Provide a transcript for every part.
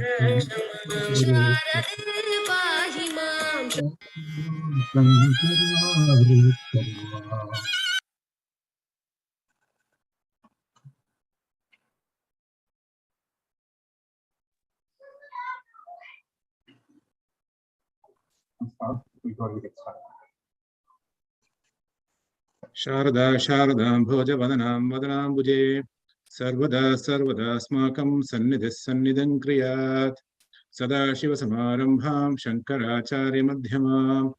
रक्ष मां शारदे पाहि मां Before we get started. Sharada Sharadam Bhoja Vadanam Vadanambuje Sarvada Sarvadasmakam Sannidhis Sannidham Kriyat Sada Shiva Samarambham Shankaracharya Madhyamam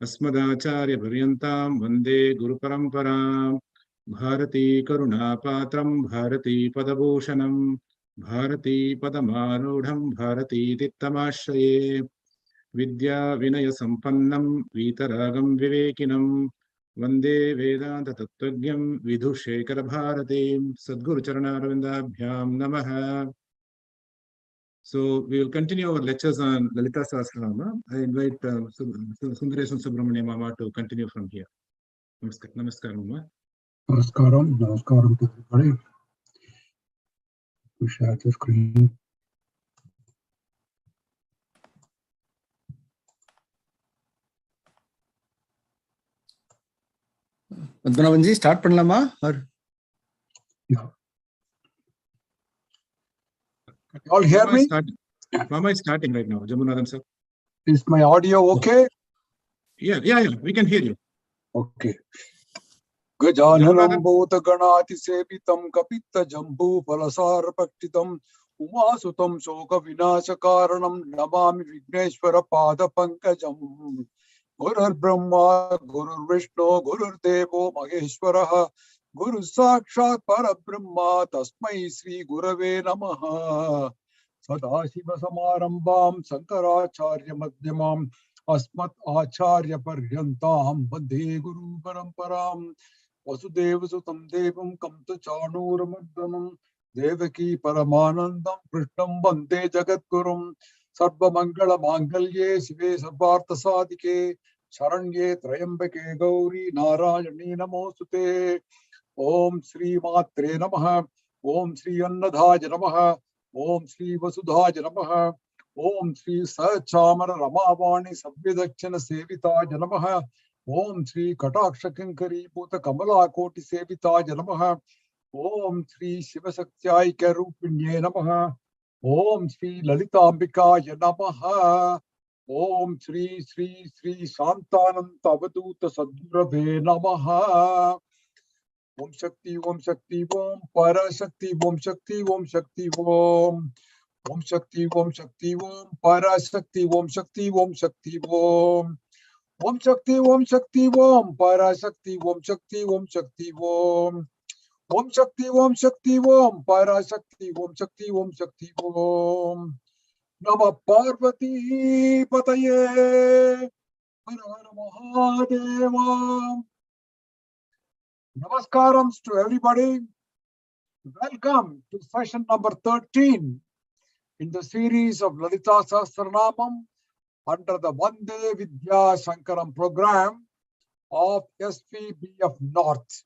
Asmadacharya Paryantam Vande Guru Paramparam Bharati Karunapatram Bharati Padabhushanam Bharati Padamarudham Bharati Tittamashraye Vidya Vinaya Sampannam Vitaragam Vivekinam Vande Vedanta Tattvagyam Vidhushekara Bharatim Sadguru Charanarvindabhyam Namaha. So we will continue our lectures on Lalita Sahasranama. I invite Sundaresan Subramanian Mama to continue from here. Namaskar, Mama. Namaskaram to everybody. We share the screen. Vandanavanji, start panlama or? Yeah. Can you all hear me? Mama is starting right now. Jamunathan sir. Is my audio okay? Yeah, we can hear you. Okay. Gajananam Bhota Ganati Sevitam Kapita Jambu Palasar Paktitam Umasutam Soka Vinasha Karanam Namami Vigneshwara Pada Pankajam Gurur Brahma Gurur Vishnu Gurur Devo Maheshwaraha Guru Sakshat Parabrahma Tasmai Sri Gurave Namaha Sadashiva Samarambam Sankaracharya Madhyamam Asmat Acharya Paryantam Vande Guru Paramparam Vasudeva Sutam Devam Kamta Chanuramadhanam Devaki Paramanandam Krishnam Vande Jagatgurum Sarva Mangala Mangalye Sive Sarvartha Sadike Sharanye Trayambake Gauri Narayani Namosute Om Sri Matre Namaha Om Sri Annadhaja Namaha Om Sri Vasudhaja Namaha Om Sri Sachamara Ramavani Sabhyadakshana Sevitaja Namaha Om Sri Kataksha Kinkari Bhuta Kamala Koti Sevitaja Namaha Om Sri Shivasaktyai Rupinye Namaha Om Sri Lalita Ambikaya Namaha Om Sri Shantananta Avaduta Sadgurave Namaha Om Shakti Om Parashakti Om Shakti Om Shakti Om Om Shakti Om Shakti Om Parashakti Om Shakti Om Shakti Om Om Shakti Om Shakti Om Parashakti Om Shakti Om Shakti Om Om Shakti Om Shakti Om Parashakti Om Shakti Om Shakti Om Namah Parvati Pataye Har Har Mahadeva. Namaskarams to everybody. Welcome to session number 13 in the series of Lalita Sahasranamam under the Vande Vidya Shankaram program of SVBF North.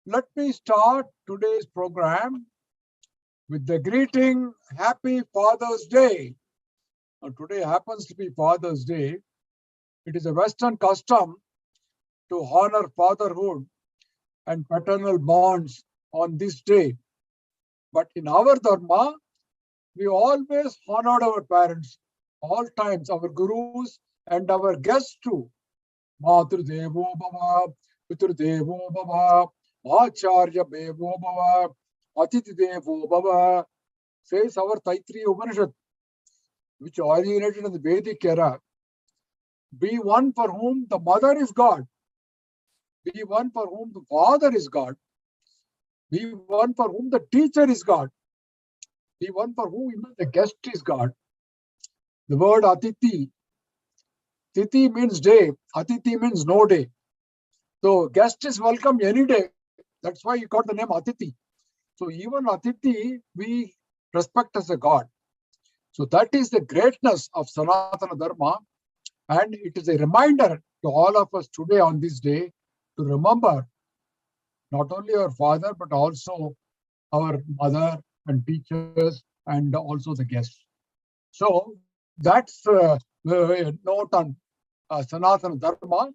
Let me start today's program with the greeting, Happy Father's Day. Now, today happens to be Father's Day. It is a Western custom to honor fatherhood and paternal bonds on this day. But in our Dharma, we always honored our parents, all times, our gurus and our guests too. Matru Devo Bhava, Pitru Devo Bhava, Acharya Devo Bhava, Atiti Devo Bhava, says our Taittiriya Upanishad, which originated in the Vedic era. Be one for whom the mother is God. Be one for whom the father is God. Be one for whom the teacher is God. Be one for whom even the guest is God. The word Atiti, Titi means day, Atiti means no day. So guest is welcome any day. That's why you got the name Atiti. So even Atiti we respect as a God. So that is the greatness of Sanatana Dharma, and it is a reminder to all of us today on this day to remember not only our father but also our mother and teachers and also the guests. So that's a note on Sanatana Dharma.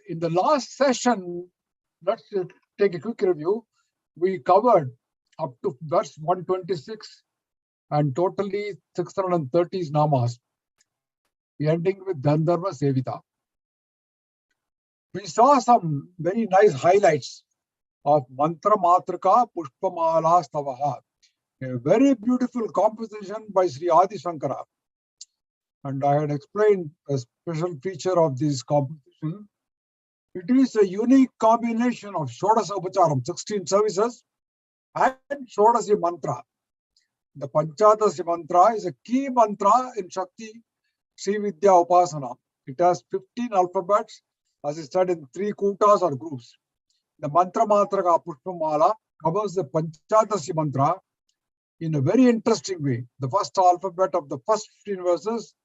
In the last session, let's take a quick review. We covered up to verse 126 and totally 630 namas, ending with Gandharva Sevita. We saw some very nice highlights of Mantra Matrika Pushpamala Stavaha, a very beautiful composition by Sri Adi Shankara. And I had explained a special feature of this composition. It is a unique combination of Shodasa Upacharam, 16 services, and Shodasi Mantra. The Panchadasi Mantra is a key mantra in Shakti Sri Vidya Upasana. It has 15 alphabets, as is said in 3 kutas or groups. The Mantra Matraka Pushpamala covers the Panchadasi Mantra in a very interesting way. The first alphabet of the first 15 verses,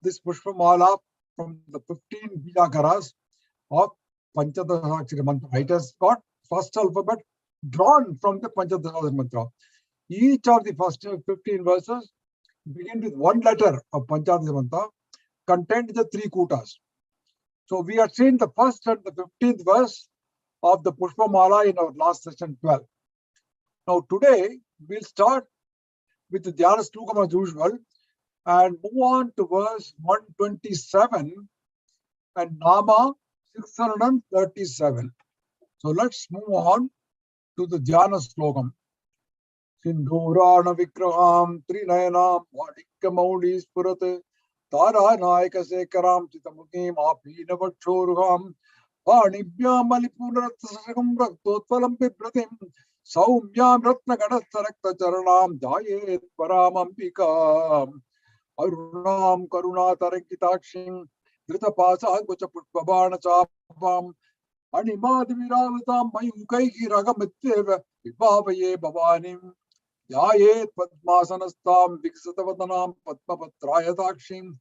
this Pushpamala from the 15 Bijakaras of Panchadasi Mantra. It has got first alphabet drawn from the Panchadasi Mantra. Each of the first 15 verses begin with one letter of Panchadasi Mantra contained the 3 kutas. So we had seen the first and the 15th verse of the Pushpamala in our last session 12. Now today we'll start with the Dhyana Slokam as usual and move on to verse 127 and Nama 637. So let's move on to the Dhyana Slokam. Sindhurana Vikraham Trinayanam Vadikya Mauli Spurat Tara Nayaka Sekaram Chitamukim Apina Vakshoruham Panibhyam Malipunatsakam Raktotpalam Pipratim Saumyam Ratna Gadastarakta Charanam Jayet Paramambika Arunam Karuna Tarankitakshim Dritapasa Ankucha Putpabana Chapam Animadviravitam Mayukaiki Ragamiteva Vipavaye Bhavanim Yayet Padmasanastam Viksatavatanam Padmapatrayadakshim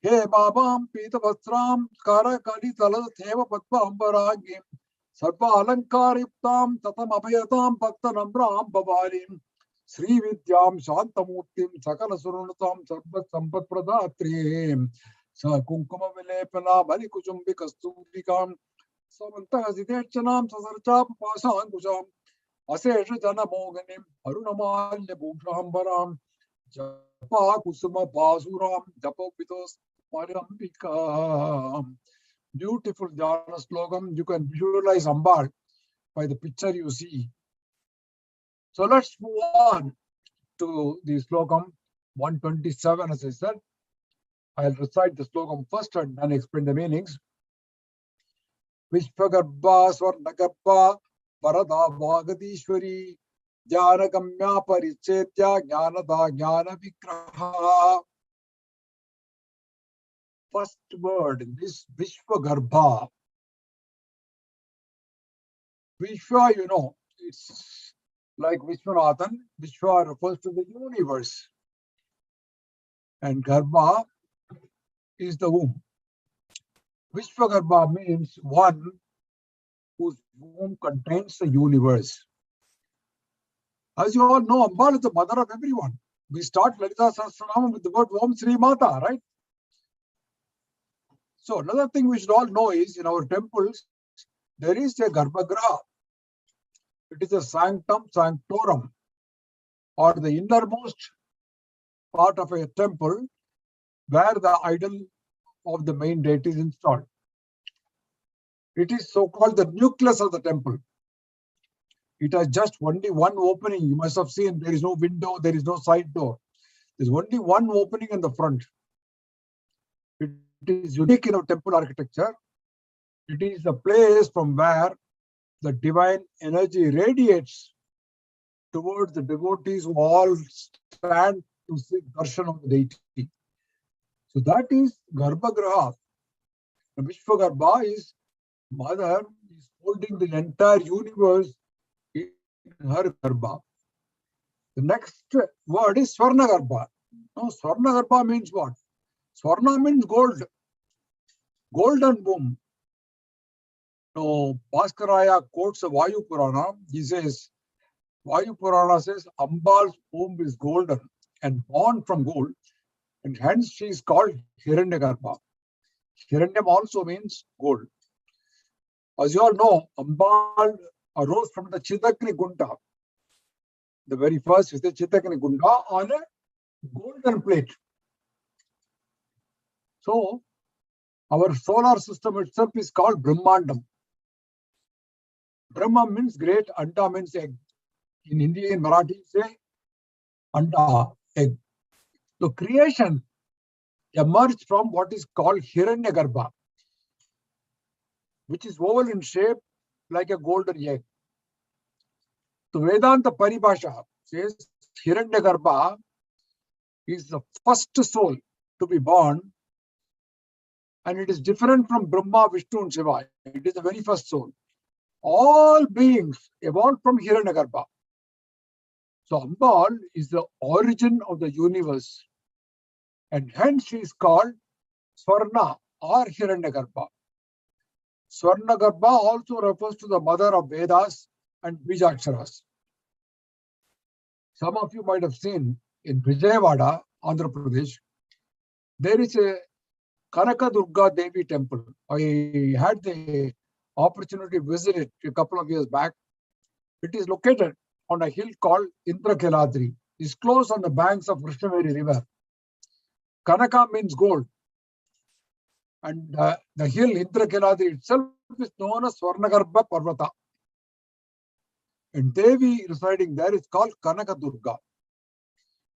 He Babam Pitavastram Karakali Talatheva Padmambaragim Sarva Alankariptam Tatam Abhayatam Bhaktanamram Bhavarim Sri Vidyam Shantamurtim Sakala Surunatam Sarva Sampat Pradatrim Sa Kunkuma Vilepana Malikuchumbi Kastubikam Samanta Zidechanam Sasarchap Pasan Kusham Asesha Jana Moganim Arunamal Bhushambaram Japa Kusuma Basuram Japa Pitos Parambika. Beautiful Dhyana Slokam. You can visualize Ambal by the picture you see. So let's move on to the Slokam 127. As I said, I'll recite the Slokam first and then explain the meanings. Vishwagarbha Swarnagarbha Parada Vagadishwari Jnana Gamya Parichetya Jnanada Jnana Vikraha. First word in this Vishwagarbha. Vishwa, you know, it's like Vishwanathan. Vishwa refers to the universe. And Garbha is the womb. Vishwagarbha means one whose womb contains the universe. As you all know, Ambal is the mother of everyone. We start Lalitha Sahasranama with the word Om Sri Mata, right? So another thing we should all know is in our temples, there is a Garbhagraha. It is a sanctum sanctorum, or the innermost part of a temple where the idol of the main deity is installed. It is so-called the nucleus of the temple. It has just only one opening. You must have seen there is no window, there is no side door. There is only one opening in the front. It is unique in our temple architecture. It is the place from where the divine energy radiates towards the devotees who all stand to seek darshan of the deity. So that is Garbhagraha. The Vishwagarbha is mother is holding the entire universe in her Garbha. The next word is Swarnagarbha. Now Swarnagarbha means what? Swarna means gold. Golden womb. So Bhaskaraya quotes the Vayu Purana. He says, Vayu Purana says Ambal's womb is golden and born from gold, and hence she is called Hiranyagarbha. Hiranyam also means gold. As you all know, Ambal arose from the Chitakni Gunda. The very first is the Chitakni Gunda on a golden plate. So, our solar system itself is called Brahmandam. Brahma means great, Anda means egg. In Hindi and Marathi, say Anda, egg. So, creation emerged from what is called Hiranyagarbha, which is oval in shape like a golden egg. So, Vedanta Paribhasha says Hiranyagarbha is the first soul to be born, and it is different from Brahma, Vishnu and Shiva. It is the very first soul. All beings evolved from Hiranyagarbha. So Ambal is the origin of the universe, and hence she is called Swarna or Hiranyagarbha. Swarnagarbha also refers to the mother of Vedas and Bijaksharas. Some of you might have seen in Vijayawada, Andhra Pradesh, there is a Kanaka Durga Devi temple. I had the opportunity to visit it a couple of years back. It is located on a hill called Indrakeladri. It's close on the banks of Krishnaveri River. Kanaka means gold. And the hill Indrakeladri itself is known as Swarnagarbha Parvata. And Devi residing there is called Kanaka Durga.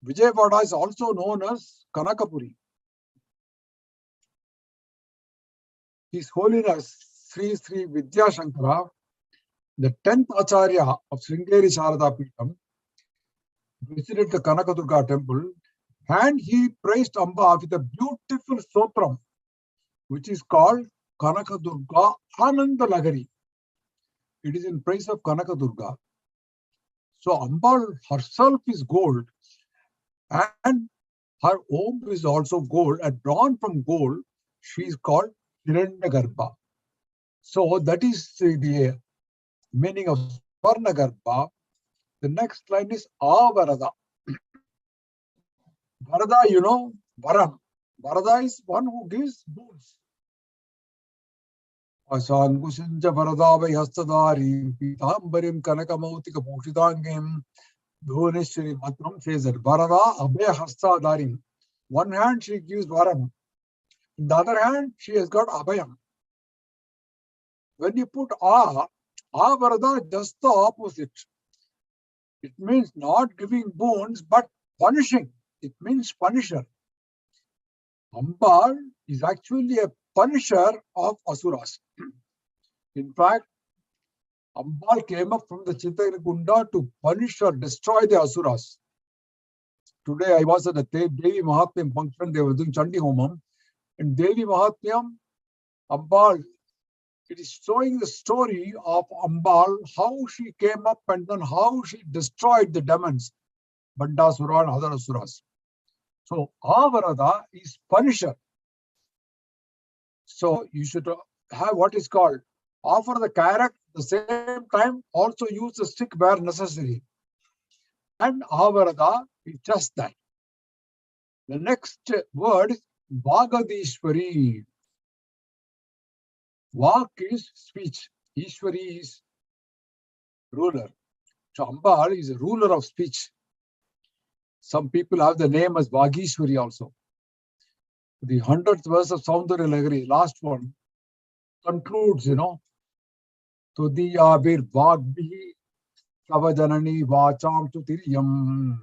Vijayawada is also known as Kanakapuri. His Holiness Sri Vidya Shankaram, the 10th Acharya of Sringeri Sharada Peetham, visited the Kanaka Durga temple, and he praised Amba with a beautiful stotram, which is called Kanaka Durga Ananda Lagari. It is in praise of Kanaka Durga. So Amba herself is gold, and her womb is also gold, and drawn from gold, she is called Hiranyagarbha. So that is the meaning of Swarnagarbha. The next line is Avarada. Varada, you know, Varam. Varada is one who gives boons. Asangusinja Varadavai Hastadari, Pitambarim Kanakamautika Pushitangim, Bhuvaneshwari Matram says that Varada Abhaya Hastadarim. One hand she gives Varam. In the other hand, she has got Abhayam. When you put Varada, just the opposite. It means not giving boons, but punishing. It means punisher. Ambal is actually a punisher of Asuras. In fact, Ambal came up from the Chitakunda to punish or destroy the Asuras. Today I was at the Devi Mahatmyam function. They were doing Chandi Homam. In Devi Mahatmyam, Ambal, it is showing the story of Ambal, how she came up and then how she destroyed the demons, Bandasura and other Asuras. So, Avarada is punisher. So, you should have what is called offer the carrot, at the same time also use the stick where necessary. And Avarada is just that. The next word is Vagadishwari. Vak is speech. Ishwari is ruler. So Ambal is a ruler of speech. Some people have the name as Vagishwari also. The 100th verse of Saundarya Lagari, last one, concludes, Tudiya bir Vagbihi Tavajanani Vacham Tutiriyam.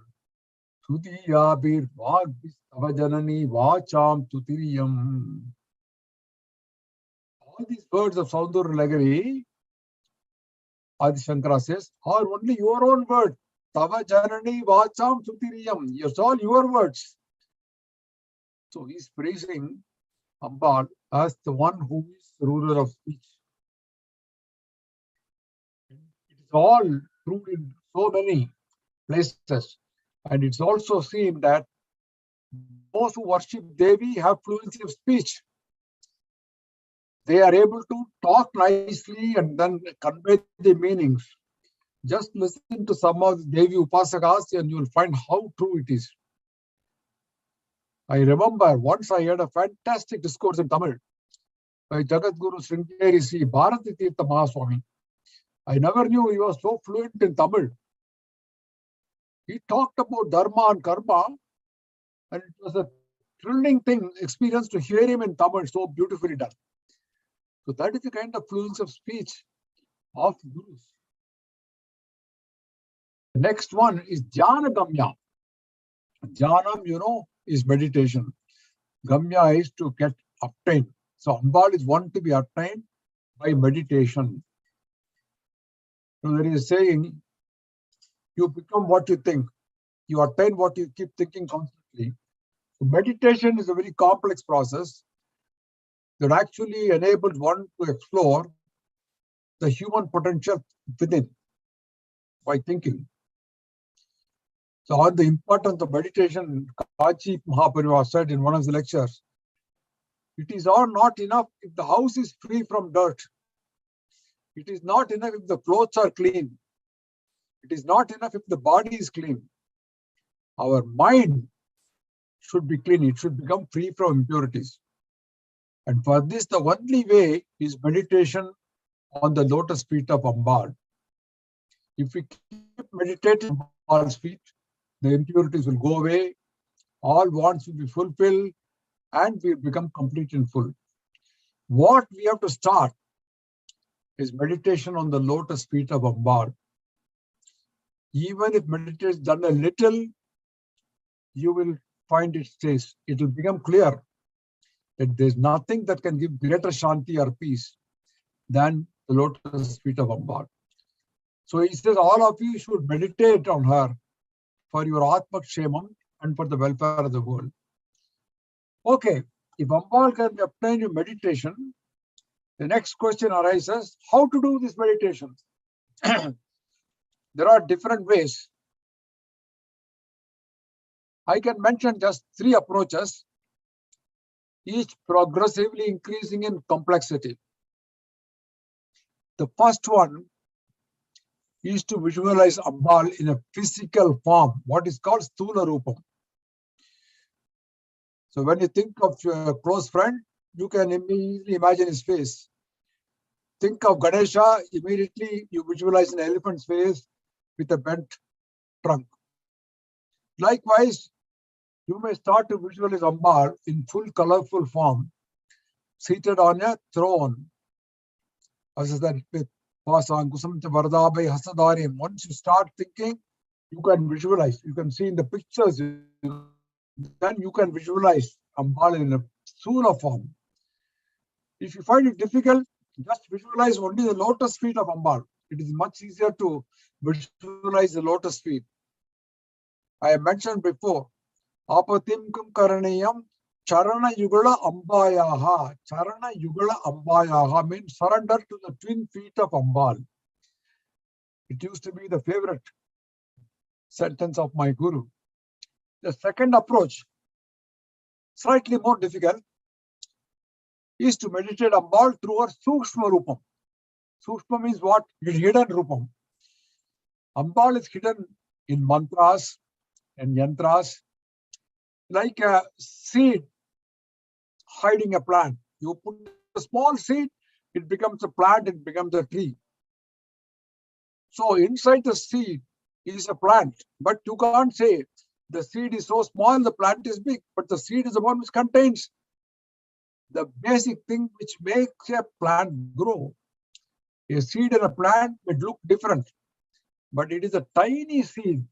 Tudiya bir Vagbihi Tavajanani Vacham Tutiriyam. All these words of Saundarya Lagari, Adi Shankara says, are only your own word. Tava Janani Vacham Sutiriyam. It's all your words. So he's praising Ambal as the one who is the ruler of speech. It is all true in so many places. And it's also seen that those who worship Devi have fluency of speech. They are able to talk nicely and then convey the meanings. Just listen to some of the Devi Upasakas and you will find how true it is. I remember once I had a fantastic discourse in Tamil by Jagat Guru Sringeri Sri Bharati Tirtha Mahaswami. I never knew he was so fluent in Tamil. He talked about dharma and karma, and it was a thrilling experience to hear him in Tamil, so beautifully done. So that is the kind of fluence of speech of gurus. The next one is Jnana Gamya. Jnanam, is meditation. Gamya is to get obtained. So Ambal is one to be obtained by meditation. So there is a saying, you become what you think. You attain what you keep thinking constantly. So meditation is a very complex process that actually enables one to explore the human potential within by thinking. So on the importance of meditation, Kachi Mahaparivas said in one of the lectures, it is all not enough if the house is free from dirt. It is not enough if the clothes are clean. It is not enough if the body is clean. Our mind should be clean. It should become free from impurities. And for this, the only way is meditation on the lotus feet of Ambal. If we keep meditating on Ambal's feet, the impurities will go away, all wants will be fulfilled, and we will become complete and full. What we have to start is meditation on the lotus feet of Ambal. Even if meditation is done a little, you will find it stays. It will become clear that there's nothing that can give greater shanti or peace than the lotus feet of Ambal. So he says all of you should meditate on her for your Atma Kshemam and for the welfare of the world. Okay, if Ambal can obtain you meditation, the next question arises, how to do this meditation? There are different ways. I can mention just 3 approaches, each progressively increasing in complexity. The first one is to visualize Ambal in a physical form, what is called Sthula Rupam. So when you think of your close friend, you can immediately imagine his face. Think of Ganesha, immediately you visualize an elephant's face with a bent trunk. Likewise, you may start to visualize Ambal in full colorful form, seated on a throne. As that with once you start thinking, you can visualize, you can see in the pictures, then you can visualize Ambal in a Sthula form. If you find it difficult, just visualize only the lotus feet of Ambal. It is much easier to visualize the lotus feet. I have mentioned before, Apatimkum Karaniyam Charana Yugala Ambayaha. Charana Yugala Ambayaha means surrender to the twin feet of Ambal. It used to be the favorite sentence of my guru. The second approach, slightly more difficult, is to meditate Ambal through her Sukshma Rupam. Sukshma means what? It's hidden Rupam. Ambal is hidden in mantras and yantras, like a seed hiding a plant. You put a small seed, it becomes a plant, it becomes a tree. So inside the seed is a plant, but you can't say the seed is so small, the plant is big, but the seed is the one which contains the basic thing which makes a plant grow. A seed and a plant may look different, but it is a tiny seed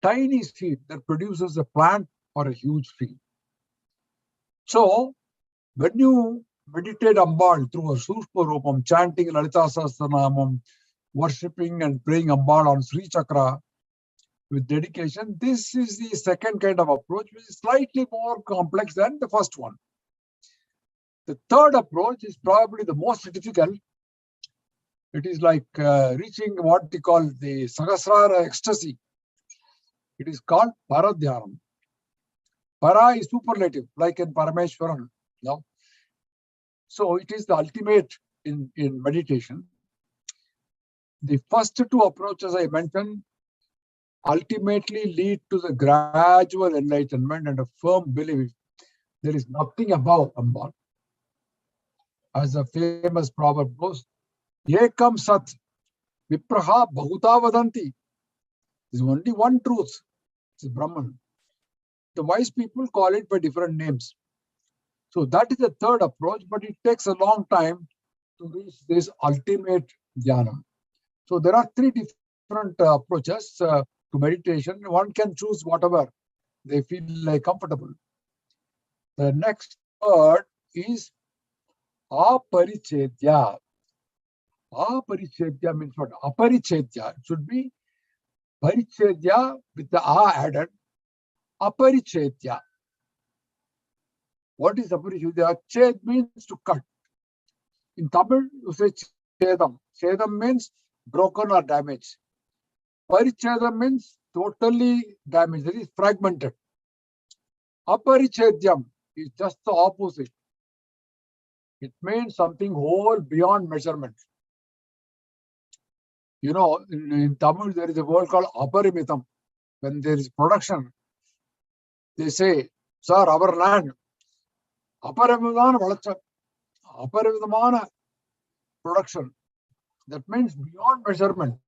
that produces a plant or a huge tree. So when you meditate Ambal through a Sukshma Rupam, chanting Lalitha Sahasranama, worshipping and praying Ambal on Sri Chakra with dedication, this is the second kind of approach, which is slightly more complex than the first one. The third approach is probably the most difficult. It is like reaching what they call the Sahasrara ecstasy. It is called Paradhyanam. Para is superlative, like in Parameshwaran. No? So it is the ultimate in meditation. The first two approaches I mentioned ultimately lead to the gradual enlightenment and a firm belief there is nothing above Ambal. As the famous proverb goes, Ekam Sat Vipraha Bhahuta Vadanti. There is only one truth, it's Brahman. The wise people call it by different names. So that is the third approach, but it takes a long time to reach this ultimate jnana. So there are three different approaches to meditation. One can choose whatever they feel like comfortable. The next word is aparichedya. Aparichedya means what? Aparichedya. It should be parichedya with the a added. Aparichedya. What is aparichedya? Ched means to cut. In Tamil, you say chedam. Chedam means broken or damaged. Parichedam means totally damaged, that is fragmented. Aparichedyam is just the opposite. It means something whole beyond measurement. You know, in Tamil, there is a word called aparimitam. When there is production, they say, sir, our land, aparimitamana production. That means beyond measurement.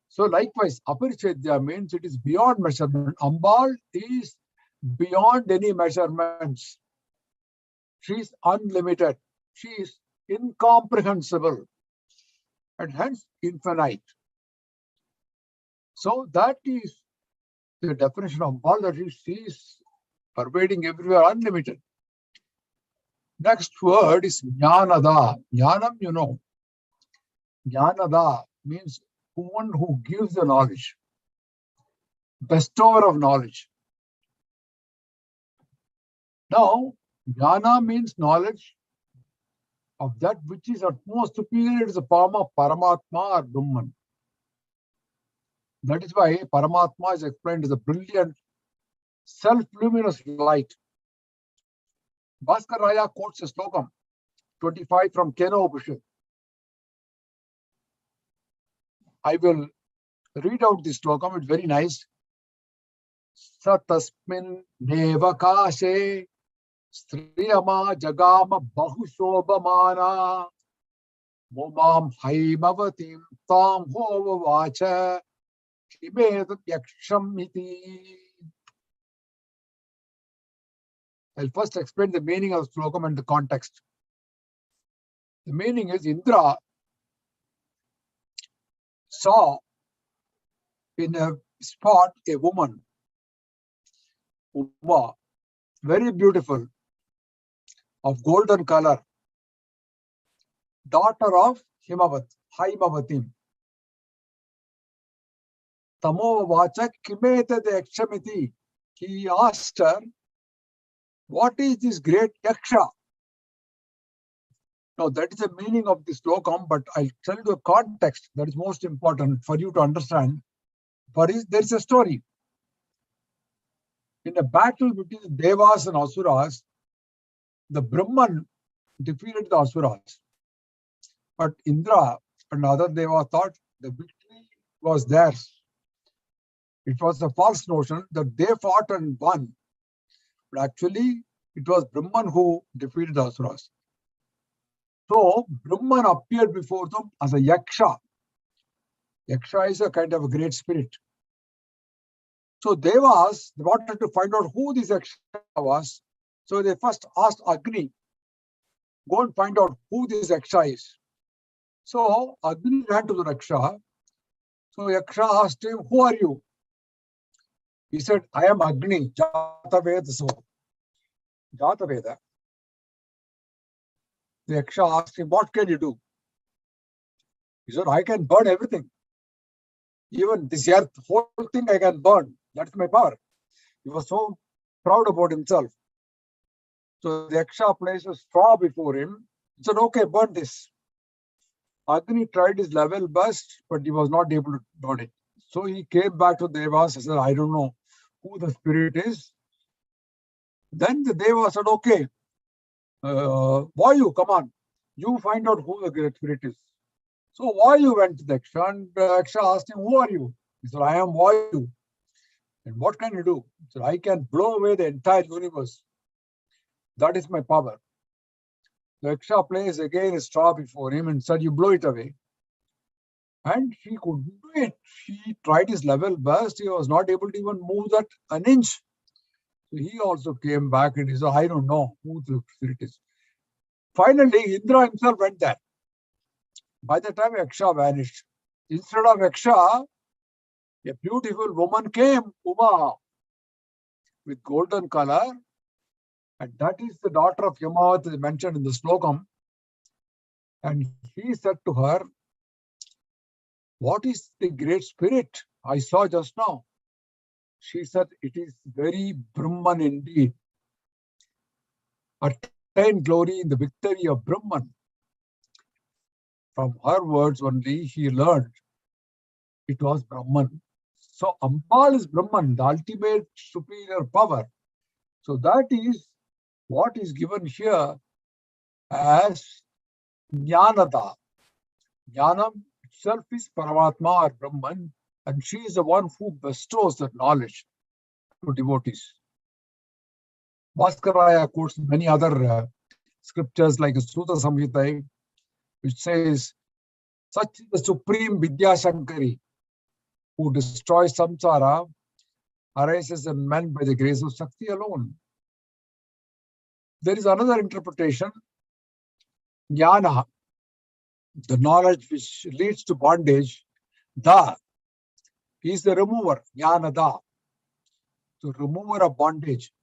So likewise, aparichedya means it is beyond measurement. Ambal is beyond any measurements. She is unlimited. She is incomprehensible and hence infinite. So that is the definition of Ambal, that she is pervading everywhere, unlimited. Next word is jnanada. Jnanam, you know. Jnanada means one who gives the knowledge, bestower of knowledge. Now, jnana means knowledge of that which is at most superior to the form of Paramatma or Brahman. That is why Paramatma is explained as a brilliant, self-luminous light. Bhaskaraya quotes a slokam, 25 from Keno Upanishad. I will read out this slokam, it's very nice. Satasmin nevakashe striyama jagama bahushobhamana momam haimavatim tam hovavacha kimedat yaksham iti. I'll first explain the meaning of the slokam and the context. The meaning is Indra saw in a spot a woman, Uma, very beautiful, of golden color, daughter of Haimavatim. Tamo Vacha Kimeta the Yakshamiti. He asked her, what is this great Yaksha? Now, that is the meaning of this slokam, but I'll tell you the context that is most important for you to understand. For there is a story. In a battle between Devas and Asuras, the Brahman defeated the Asuras. But Indra and other Devas thought the victory was theirs. It was a false notion that they fought and won. But actually, it was Brahman who defeated the Asuras. So, Brahman appeared before them as a Yaksha. Yaksha is a kind of a great spirit. So, Devas, they wanted to find out who this Yaksha was. So, they first asked Agni, go and find out who this Yaksha is. So, Agni ran to the Yaksha. So, Yaksha asked him, who are you? He said, I am Agni, Jata Veda. Jata Veda. The Yaksha asked him, what can you do? He said, I can burn everything. Even this earth, whole thing I can burn. That's my power. He was so proud about himself. So the Yaksha placed a straw before him. He said, okay, burn this. Agni tried his level best, but he was not able to burn it. So he came back to Devas and said, I don't know who the spirit is. Then the Deva said, okay, Vayu, come on. You find out who the great spirit is. So Vayu went to the Yaksha, and Yaksha asked him, "Who are you?" He said, "I am Vayu." "And what can you do?" He said, "I can blow away the entire universe. That is my power." The Yaksha placed again a straw before him and said, "You blow it away." And he couldn't do it. He tried his level best. He was not able to even move that an inch. So he also came back and he said, "I don't know who the spirit is." Finally, Indra himself went there. By the time Yaksha vanished, instead of Yaksha, a beautiful woman came, Uma, with golden color. And that is the daughter of Yamavati mentioned in the slokam. And he said to her, "What is the great spirit I saw just now?" She said, "It is very Brahman indeed. Attain glory in the victory of Brahman." From her words only, he learned it was Brahman. So Ambal is Brahman, the ultimate superior power. So that is what is given here as Jnanada. Jnanam itself is Paramatma or Brahman, and she is the one who bestows that knowledge to devotees. Bhaskaraya quotes many other scriptures like Sutta Samhita, which says, "Such is the supreme Vidya Shankari, who destroys samsara, arises in men by the grace of Shakti alone." There is another interpretation, Jnana, the knowledge which leads to bondage. Da is the remover, Jnana Da, the remover of bondage.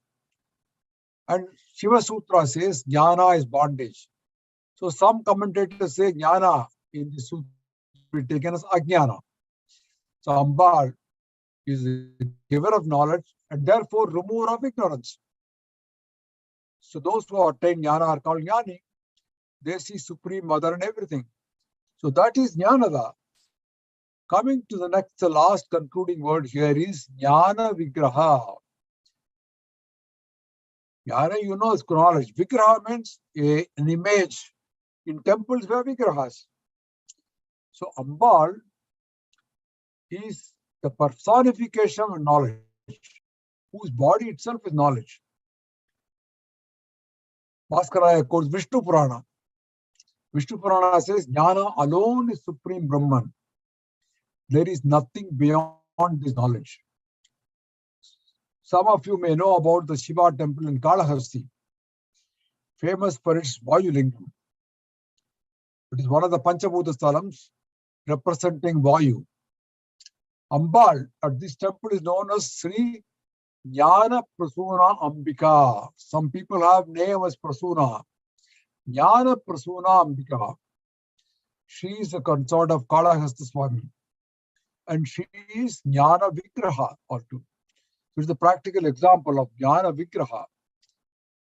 And Shiva Sutra says Jnana is bondage. So some commentators say Jnana in the Sutra will be taken as Ajnana. So Ambal is the giver of knowledge and therefore remover of ignorance. So those who attain Jnana are called Jnani. They see Supreme Mother and everything. So that is Jnanada. Coming to the next, the last concluding word here is Jnana Vigraha. Jnana, you know, is knowledge. Vigraha means an image. In temples, where Vigrahas. So Ambal is the personification of knowledge, whose body itself is knowledge. Bhaskaraya quotes Vishnu Purana. Vishnu Purana says, Jnana alone is supreme Brahman. There is nothing beyond this knowledge. Some of you may know about the Shiva temple in Kalahasti, famous for its Vayulingam. It is one of the Panchabhuta Sthalams representing Vayu. Ambal at this temple is known as Sri Jnana Prasuna Ambika. Some people have name as Prasuna. Jnana Prasuna Ambika. She is a consort of Kalahasta Swami. And she is Jnana Vigraha also. It is the practical example of Jnana Vigraha.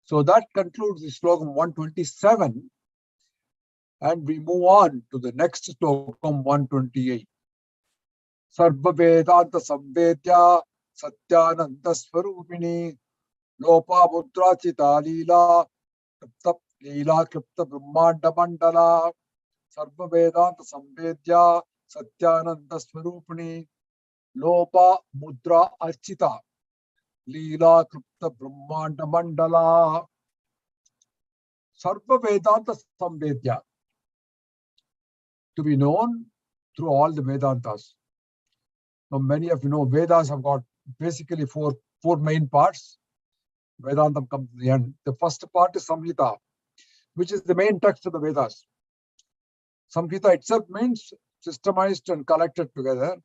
So that concludes the slogan 127. And we move on to the next slogan 128. Sarva Vedanta Samvedya Satyananda Swarupini Lopa Mudra Chita Leela Kripta Brahmanda Mandala Sarva Vedanta Samvedya Satyananda Swarupini Lopa Mudra Archita Leela Kripta Brahmanda Mandala. Sarva Vedanta Samvedya, to be known through all the Vedantas. Now, many of you know Vedas have got basically four main parts. Vedantam comes to the end. The first part is Samhita, which is the main text of the Vedas. Samhita itself means systemized and collected together.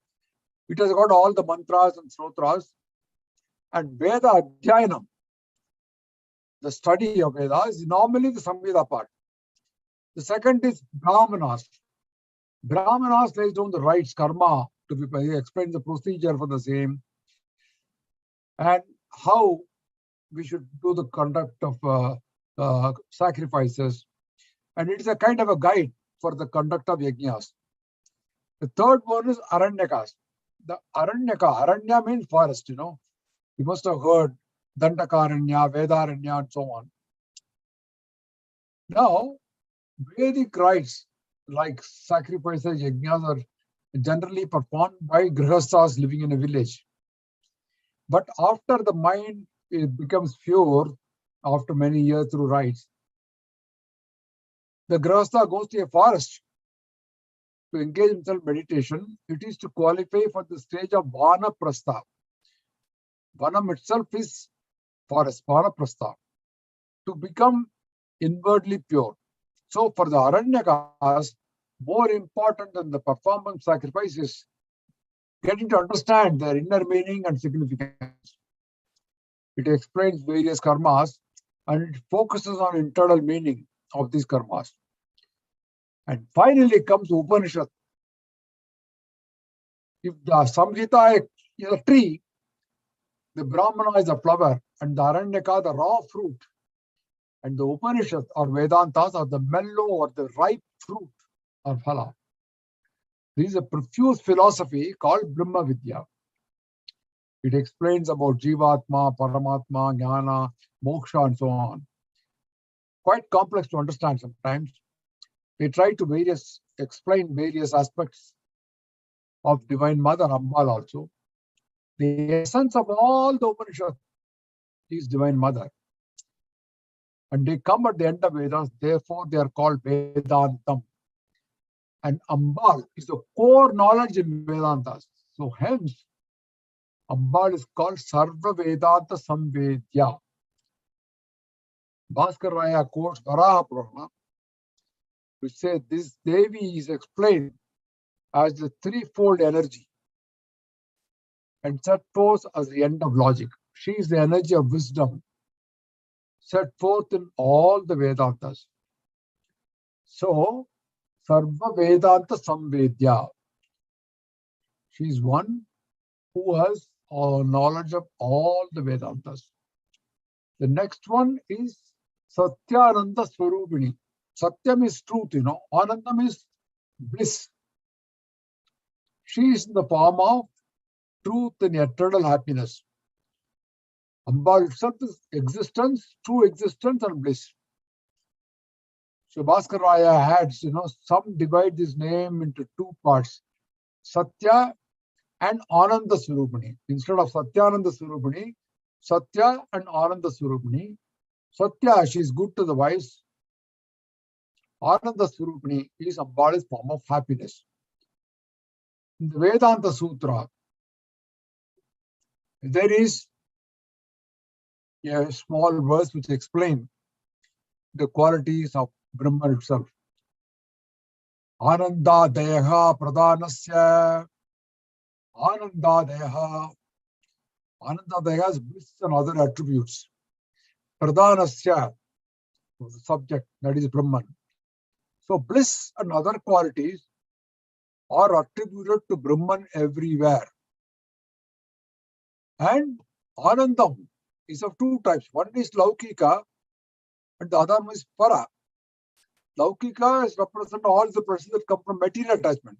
It has got all the mantras and slotras. And Veda Adhyayanam, the study of Vedas, is normally the Samhita part. The second is Brahmanas. Brahmanas lays down the rites, karma, to be explains the procedure for the same, and how we should do the conduct of sacrifices. And it is a kind of a guide for the conduct of yajnas. The third one is Aranyakas. The Aranya means forest, you know. You must have heard Dandakaranya, Vedaranya, and so on. Now, Vedic rites like sacrifices, yajnas are generally performed by grihasthas living in a village. But after the mind it becomes pure, after many years through rites, the grihastha goes to a forest to engage himself in meditation. It is to qualify for the stage of vanaprastha. Vanam itself is forest, vanaprastha, to become inwardly pure. So for the Aranyakas, more important than the performance sacrifices, getting to understand their inner meaning and significance. It explains various karmas and it focuses on internal meaning of these karmas. And finally comes Upanishad. If the Samhita is a tree, the Brahmana is a flower, and the Aranyaka the raw fruit, and the Upanishad or Vedantas are the mellow or the ripe fruit or phala. This is a profuse philosophy called Brahmavidya. It explains about Jivatma, Paramatma, Jnana, Moksha, and so on. Quite complex to understand sometimes. We try to explain various aspects of Divine Mother, Ambal also. The essence of all the Upanishad is Divine Mother. And they come at the end of Vedas, therefore they are called Vedantam. And Ambal is the core knowledge in Vedantas. So hence, Ambal is called Sarva Vedanta Samvedya. Bhaskar Raya quotes Varaha Purana, which says this Devi is explained as the threefold energy and set forth as the end of logic. She is the energy of wisdom set forth in all the Vedantas. So, Sarva Vedanta Samvedya. She is one who has knowledge of all the Vedantas. The next one is Satyananda Swarupini. Satyam is truth, Anandam is bliss. She is in the form of truth and eternal happiness. Ambal itself is existence, true existence and bliss. So Bhaskar Raya adds, some divide this name into two parts, Satya and Ananda Swarupini. Instead of Satyananda Swarupini, Satya and Ananda Swarupini. Satya, she is good to the wise. Ananda Swarupini is Ambali's form of happiness. In the Vedanta Sutra, there is a small verse which explains the qualities of Brahman itself. Ananda Deha Pradhanasya. Ananda Deha. Ananda Deha has bliss and other attributes. Pradhanasya, the subject, that is Brahman. So bliss and other qualities are attributed to Brahman everywhere. And Anandam is of two types. One is Laukika and the other one is Para. Laukika is represent all the pleasures that come from material attachment.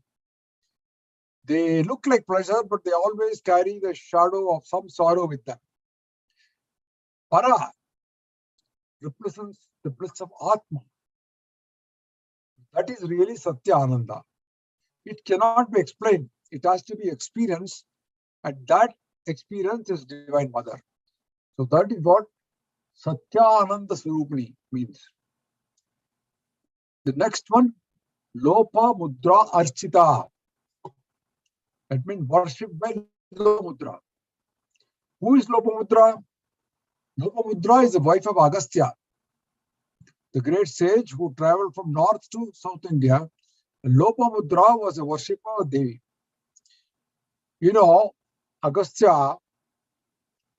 They look like pleasure, but they always carry the shadow of some sorrow with them. Para represents the bliss of Atma. That is really Satya Ananda. It cannot be explained. It has to be experienced, and that experience is Divine Mother. So that is what Satya Ananda Swarupini means. The next one, Lopa Mudra Archita. That means worship by Lopa Mudra. Who is Lopa Mudra? Lopa Mudra is the wife of Agastya, the great sage who traveled from north to South India. Lopa Mudra was a worshipper of Devi. Agastya,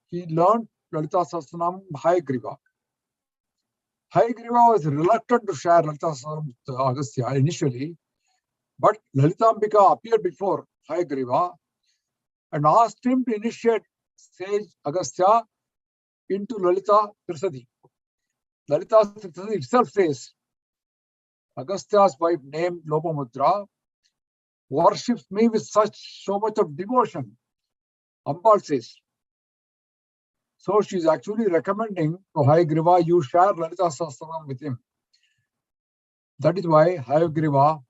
he learned Lalitha Sahasranama Hayagriva. Hayagriva was reluctant to share Lalitha Sahasranama with Agastya initially, but Lalitambika appeared before Hayagriva and asked him to initiate sage Agastya into Lalita Trisadi. Lalita Trisadi itself says, Agastya's wife named Lopamudra worships me with so much of devotion. Ambal says. So she's actually recommending to Hayagriva, you share Lalita Sahasranam with him. That is why Hayagriva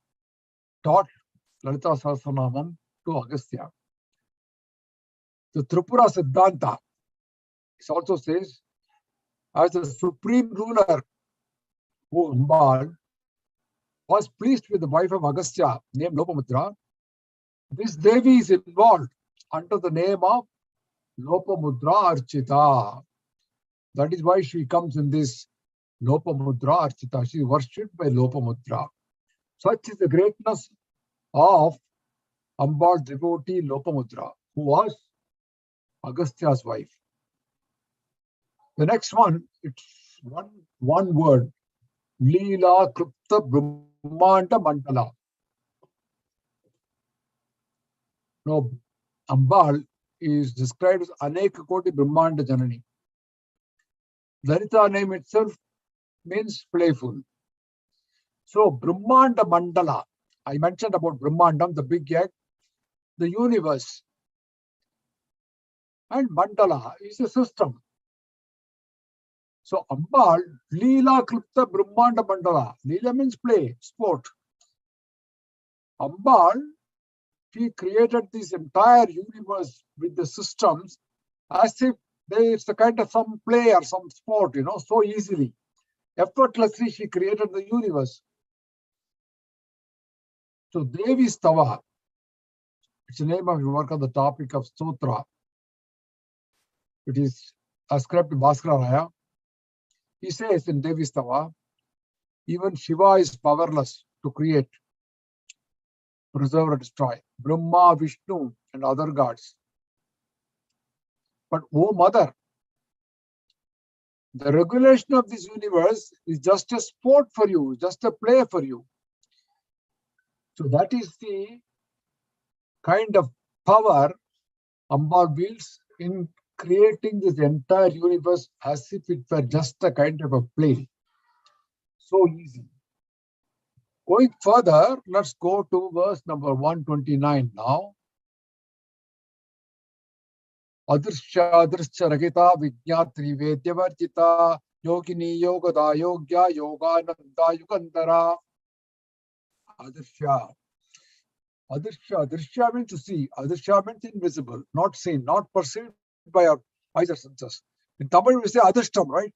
taught Lalitha Sahasranamam to Agastya. The Tripura Siddhanta, it also says, as the supreme ruler, who Ambal was pleased with the wife of Agastya, named Lopamudra, this Devi is involved under the name of Lopamudra Archita. That is why she comes in this Lopamudra Archita. She is worshipped by Lopamudra. Such is the greatness of Ambal's devotee Lopamudra, who was Agastya's wife. The next one, it's one word. Leela Kripta Brahmanda Mandala. Now, Ambal is described as Aneka Koti Brahmanda Janani. Lalita name itself means playful. So, Brahmanda Mandala, I mentioned about Brahmandam, the big egg, the universe. And Mandala is a system. So, Ambal, Leela Kripta Brahmanda Mandala. Leela means play, sport. Ambal, she created this entire universe with the systems as if it's a kind of some play or some sport, so easily. Effortlessly, she created the universe. So, Devi Stava, it's the name of your work on the topic of Stotra. It is ascribed to Bhaskara Raya. He says in Devi Stava, even Shiva is powerless to create, preserve or destroy. Brahma, Vishnu and other gods. But O Mother, the regulation of this universe is just a sport for you, just a play for you. So that is the kind of power Ambal wields in creating this entire universe as if it were just a kind of a play. So easy. Going further, let's go to verse number 129 now. Adrisha Adrisha Ragita Vijnatri Vedyavarjita Yogini Yogada Yogya Yogananda Yugandara. Adrisha. Adrisha. Adrisha means to see. Adrisha means invisible, not seen, not perceived by our eyes or senses. In Tamil, we say Adrishtam, right?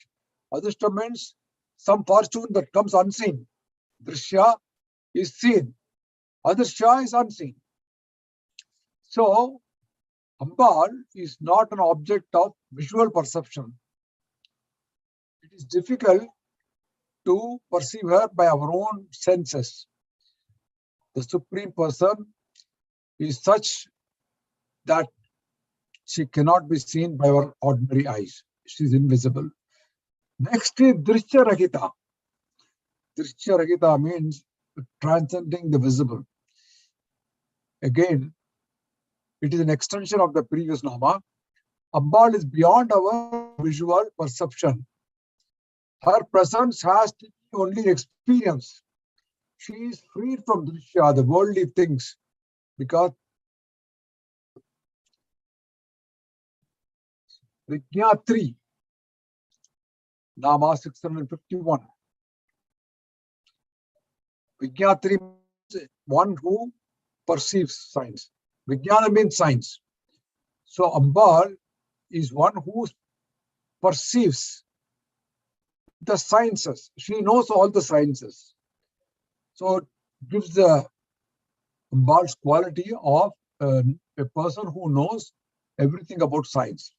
Adrishtam means some fortune that comes unseen. Drishya is seen. Adrishya is unseen. So, Ambal is not an object of visual perception. It is difficult to perceive her by our own senses. The Supreme Person is such that she cannot be seen by our ordinary eyes. She is invisible. Next is Drishya Rahita. Drishya Rahita means transcending the visible. Again, it is an extension of the previous Nama. Ambal is beyond our visual perception. Her presence has to be only experience. She is freed from Drishya, the worldly things, because Vijnatri, Nama 651. Vijnatri means one who perceives signs. Vijnana means science. So Ambal is one who perceives the sciences. She knows all the sciences. So it gives the Ambal's quality of a person who knows everything about science.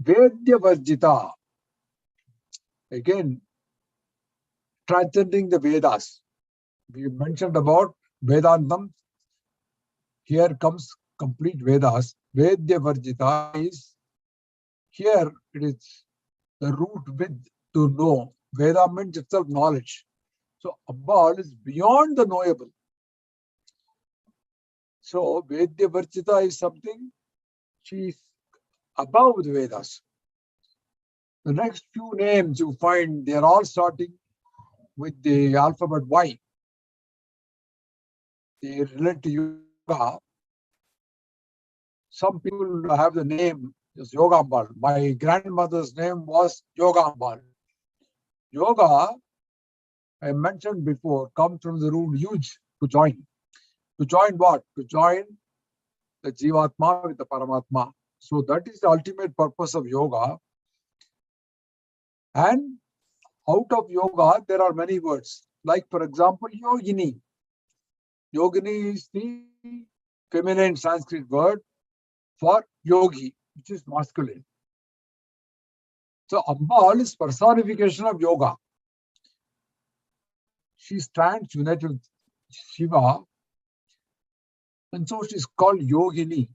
Vedya Varjita. Again, transcending the Vedas. We mentioned about Vedantam. Here comes complete Vedas. Vedya Varjita is, here it is the root with to know. Veda means itself knowledge. So Ambal is beyond the knowable. So Vedya Varjita is something, she is above the Vedas. The next few names you find, they are all starting with the alphabet Y. They relate to yoga. Some people have the name as Yoga Ambal. My grandmother's name was Yoga Ambal. Yoga, I mentioned before, comes from the root yuj, to join. To join what? To join the Jivatma with the Paramatma. So that is the ultimate purpose of yoga. And out of yoga, there are many words. Like, for example, yogini. Yogini is the feminine Sanskrit word for yogi, which is masculine. So Ambal is personification of yoga. She stands united with Shiva, and so she is called Yogini.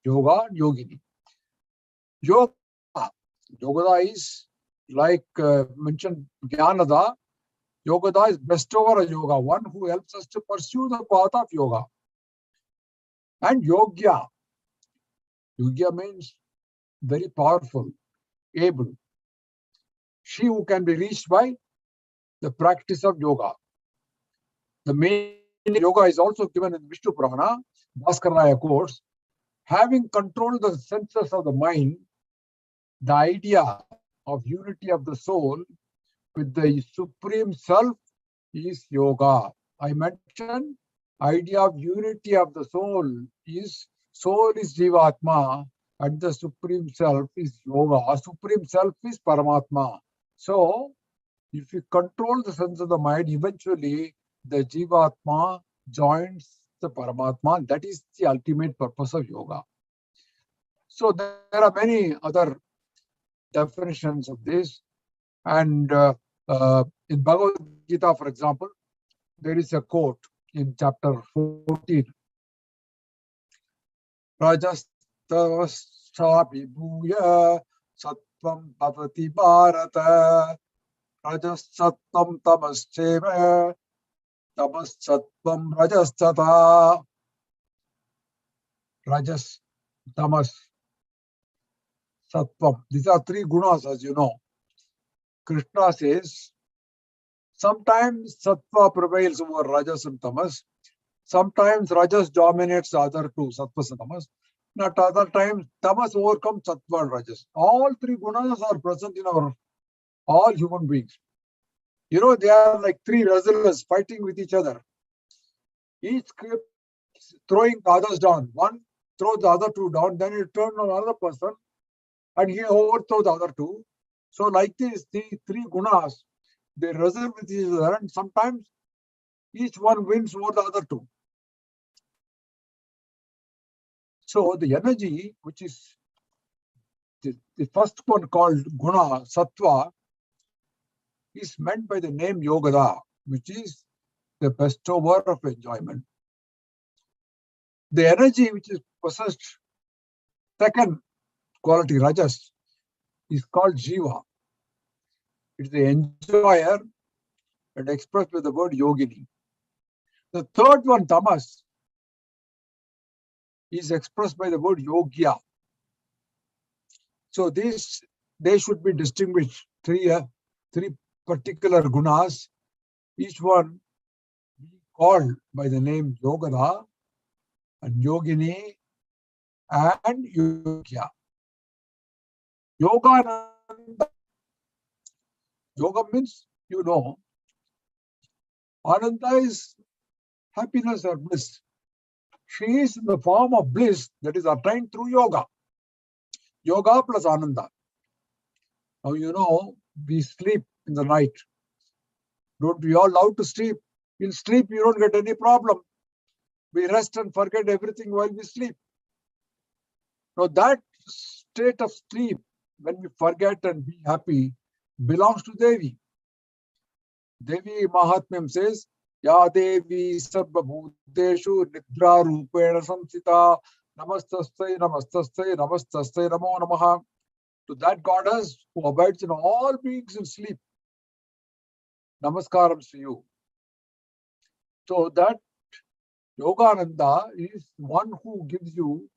Yoga and Yogini. Yoga. Yogada is like mentioned Jnanada. Yogada is bestower of yoga, one who helps us to pursue the path of yoga. And Yogya. Yogya means very powerful, able. She who can be reached by the practice of yoga. The main yoga is also given in Vishnu Purana, Bhaskaraya course. Having controlled the senses of the mind, the idea of unity of the soul with the Supreme Self is yoga. I mentioned idea of unity of the soul is Jivatma and the Supreme Self is yoga. Supreme Self is Paramatma. So, if you control the sense of the mind, eventually the Jivatma joins the Paramatma. That is the ultimate purpose of yoga. So there are many other definitions of this. And in Bhagavad Gita, for example, there is a quote in chapter 14. Rajasthavibhuya sattvam bhavati bharata. Rajasattvam tamascheva. Tamasattvam rajastata. Rajas, tamas, sattvam. These are three gunas, as you know. Krishna says, sometimes sattva prevails over rajas and tamas. Sometimes rajas dominates the other two, sattvas and tamas. At other times, tamas overcomes sattva and rajas. All three gunas are present in all human beings. You know, they are like three wrestlers fighting with each other. Each keeps throwing the others down. One throws the other two down, then he turns on another person and he overthrows the other two. So like this, the three gunas, they wrestle with each other and sometimes each one wins over the other two. So the energy, which is the first one called guna, sattva, is meant by the name Yogada, which is the bestower of enjoyment. The energy which is possessed, second quality, rajas, is called Jiva. It's the enjoyer and expressed with the word yogini. The third one, tamas, is expressed by the word yogya. So they should be distinguished. Three particular gunas, each one called by the name Yogada and Yogini and Yogya. Yoga means, you know, Ananda is happiness or bliss. She is in the form of bliss that is attained through yoga. Yoga plus Ananda. Now, you know, we sleep in the night. Don't we all love to sleep? In sleep, you don't get any problem. We rest and forget everything while we sleep. Now, that state of sleep, when we forget and be happy, belongs to Devi. Devi Mahatmyam says, Ya Devi Sarva Bhuteshu Nidra Rupena Samsita Namastastai Namastastai Namastastai Namo Namaha. To that goddess who abides in all beings in sleep. Namaskarams to you. So that Yogananda is one who gives you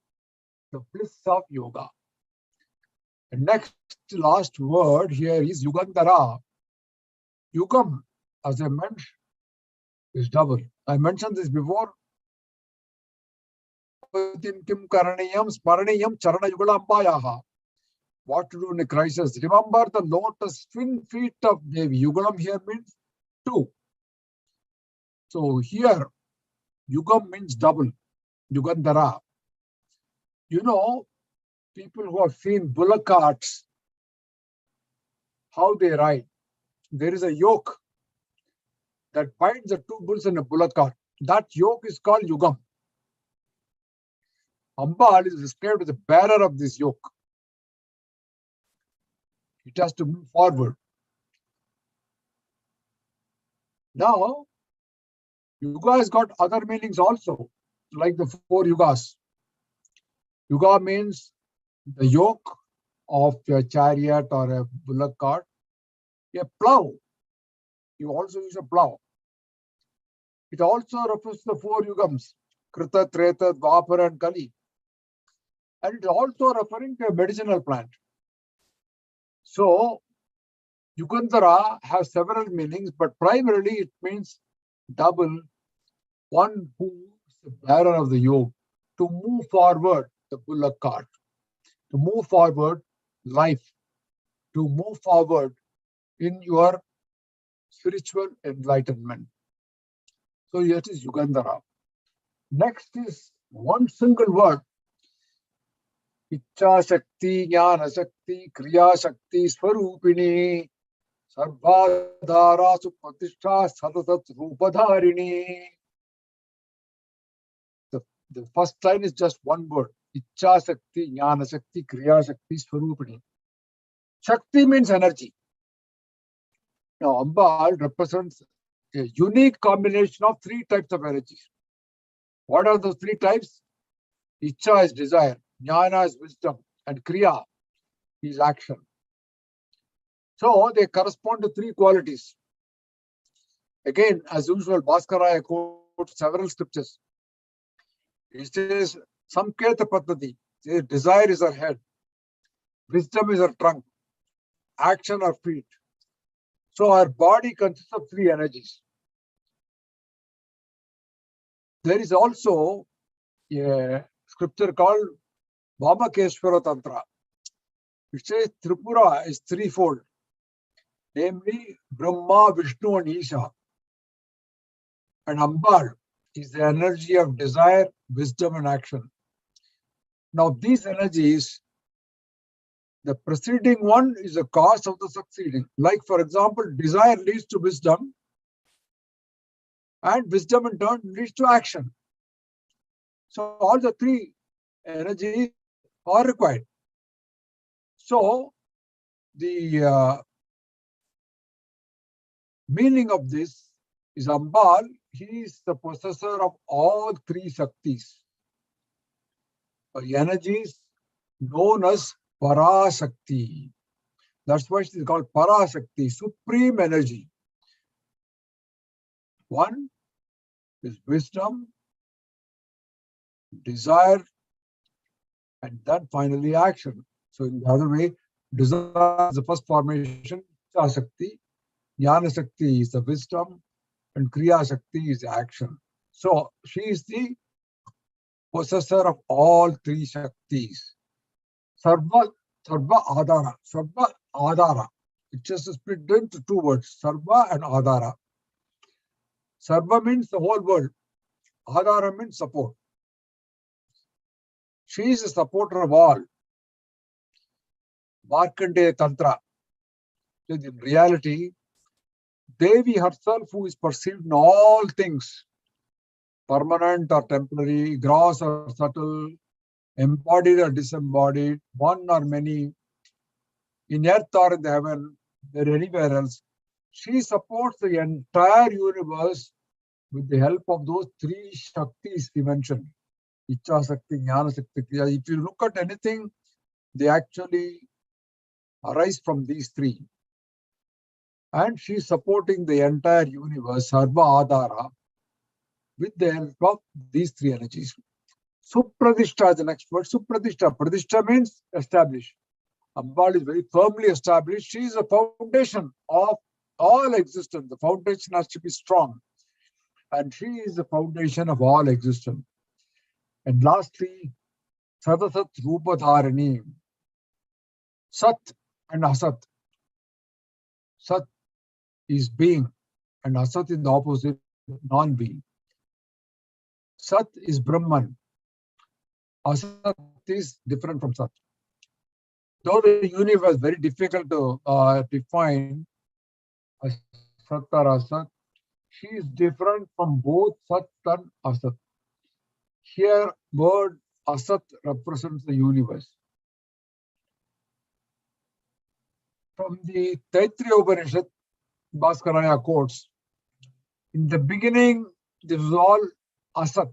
the bliss of yoga. The next last word here is Yugandhara. Yugam, as I mentioned, is double. I mentioned this before. Kim karaniyam sparaniyam charana yugalambayaha. What to do in a crisis? Remember the lotus twin feet of Devi. Yugalam here means two. So here, Yugam means double, Yugandhara. You know, people who have seen bullock carts, how they ride. There is a yoke that binds the two bulls in a bullock cart. That yoke is called Yugam. Ambal is described as the bearer of this yoke. It has to move forward. Now, Yuga has got other meanings also, like the 4 yugas. Yuga means the yoke of a chariot or a bullock cart. A plow. You also use a plow. It also refers to the 4 yugams, Krita, Treta, Dwapara, and Kali. And it is also referring to a medicinal plant. So, Yugandhara has several meanings, but primarily it means double, one who is the bearer of the yoke, to move forward the bullock cart, to move forward life, to move forward in your spiritual enlightenment. So it is Yugandhara. Next is one single word. Ichcha Shakti, Jnana Shakti, Kriya Shakti, Swarupini, Sarvadhara Supratishtha, Sadasat Rupadharini. The first line is just one word. Ichcha Shakti, Jnana Shakti, Kriya Shakti, Swarupini. Shakti means energy. Now, Ambal represents a unique combination of 3 types of energies. What are those 3 types? Ichcha is desire, Jnana is wisdom, and Kriya is action. So they correspond to 3 qualities. Again, as usual, Bhaskara quotes several scriptures. He says, Samketa Paddhati, desire is our head, wisdom is our trunk, action our feet. So our body consists of 3 energies. There is also a scripture called Vamakeshwara Tantra, which says Tripura is 3-fold, namely Brahma, Vishnu, and Isha. And Ambal is the energy of desire, wisdom, and action. Now, these energies, the preceding one is the cause of the succeeding. Like, for example, desire leads to wisdom, and wisdom in turn leads to action. So all the 3 energies are required. So the meaning of this is Ambal, he is the possessor of all 3 Shaktis, energies known as Parashakti. That's why it is called Parashakti, supreme energy. One is wisdom, desire, and then finally action. So in the other way, desire is the first formation, Shakti, Jnana Shakti is the wisdom, and Kriya Shakti is the action. So she is the possessor of all 3 Shaktis. Sarva Adara. Sarva Adara. It just split into 2 words, Sarva and Adara. Sarva means the whole world. Adara means support. She is a supporter of all. Markandeya Tantra. In reality, Devi herself, who is perceived in all things, permanent or temporary, gross or subtle, embodied or disembodied, one or many, in earth or in the heaven, or anywhere else, she supports the entire universe with the help of those 3 Shaktis we mentioned. Ichcha Shakti, Jnana Shakti, Kriya. If you look at anything, they actually arise from these 3. And she is supporting the entire universe, Sarva Adara, with the help of these 3 energies. Supradishta is the next word. Supradishta. Pradishta means establish. Ambal is very firmly established. She is the foundation of all existence. The foundation has to be strong. And she is the foundation of all existence. And lastly, Sadasat Rupadharini. Sat and Asat. Sat is being, and Asat is the opposite, non-being. Sat is Brahman. Asat is different from Sat. Though the universe is very difficult to define as Sat or Asat, she is different from both Sat and Asat. Here, word Asat represents the universe. From the Taittiriya Upanishad, Bhaskaraya quotes, in the beginning, this was all Asat.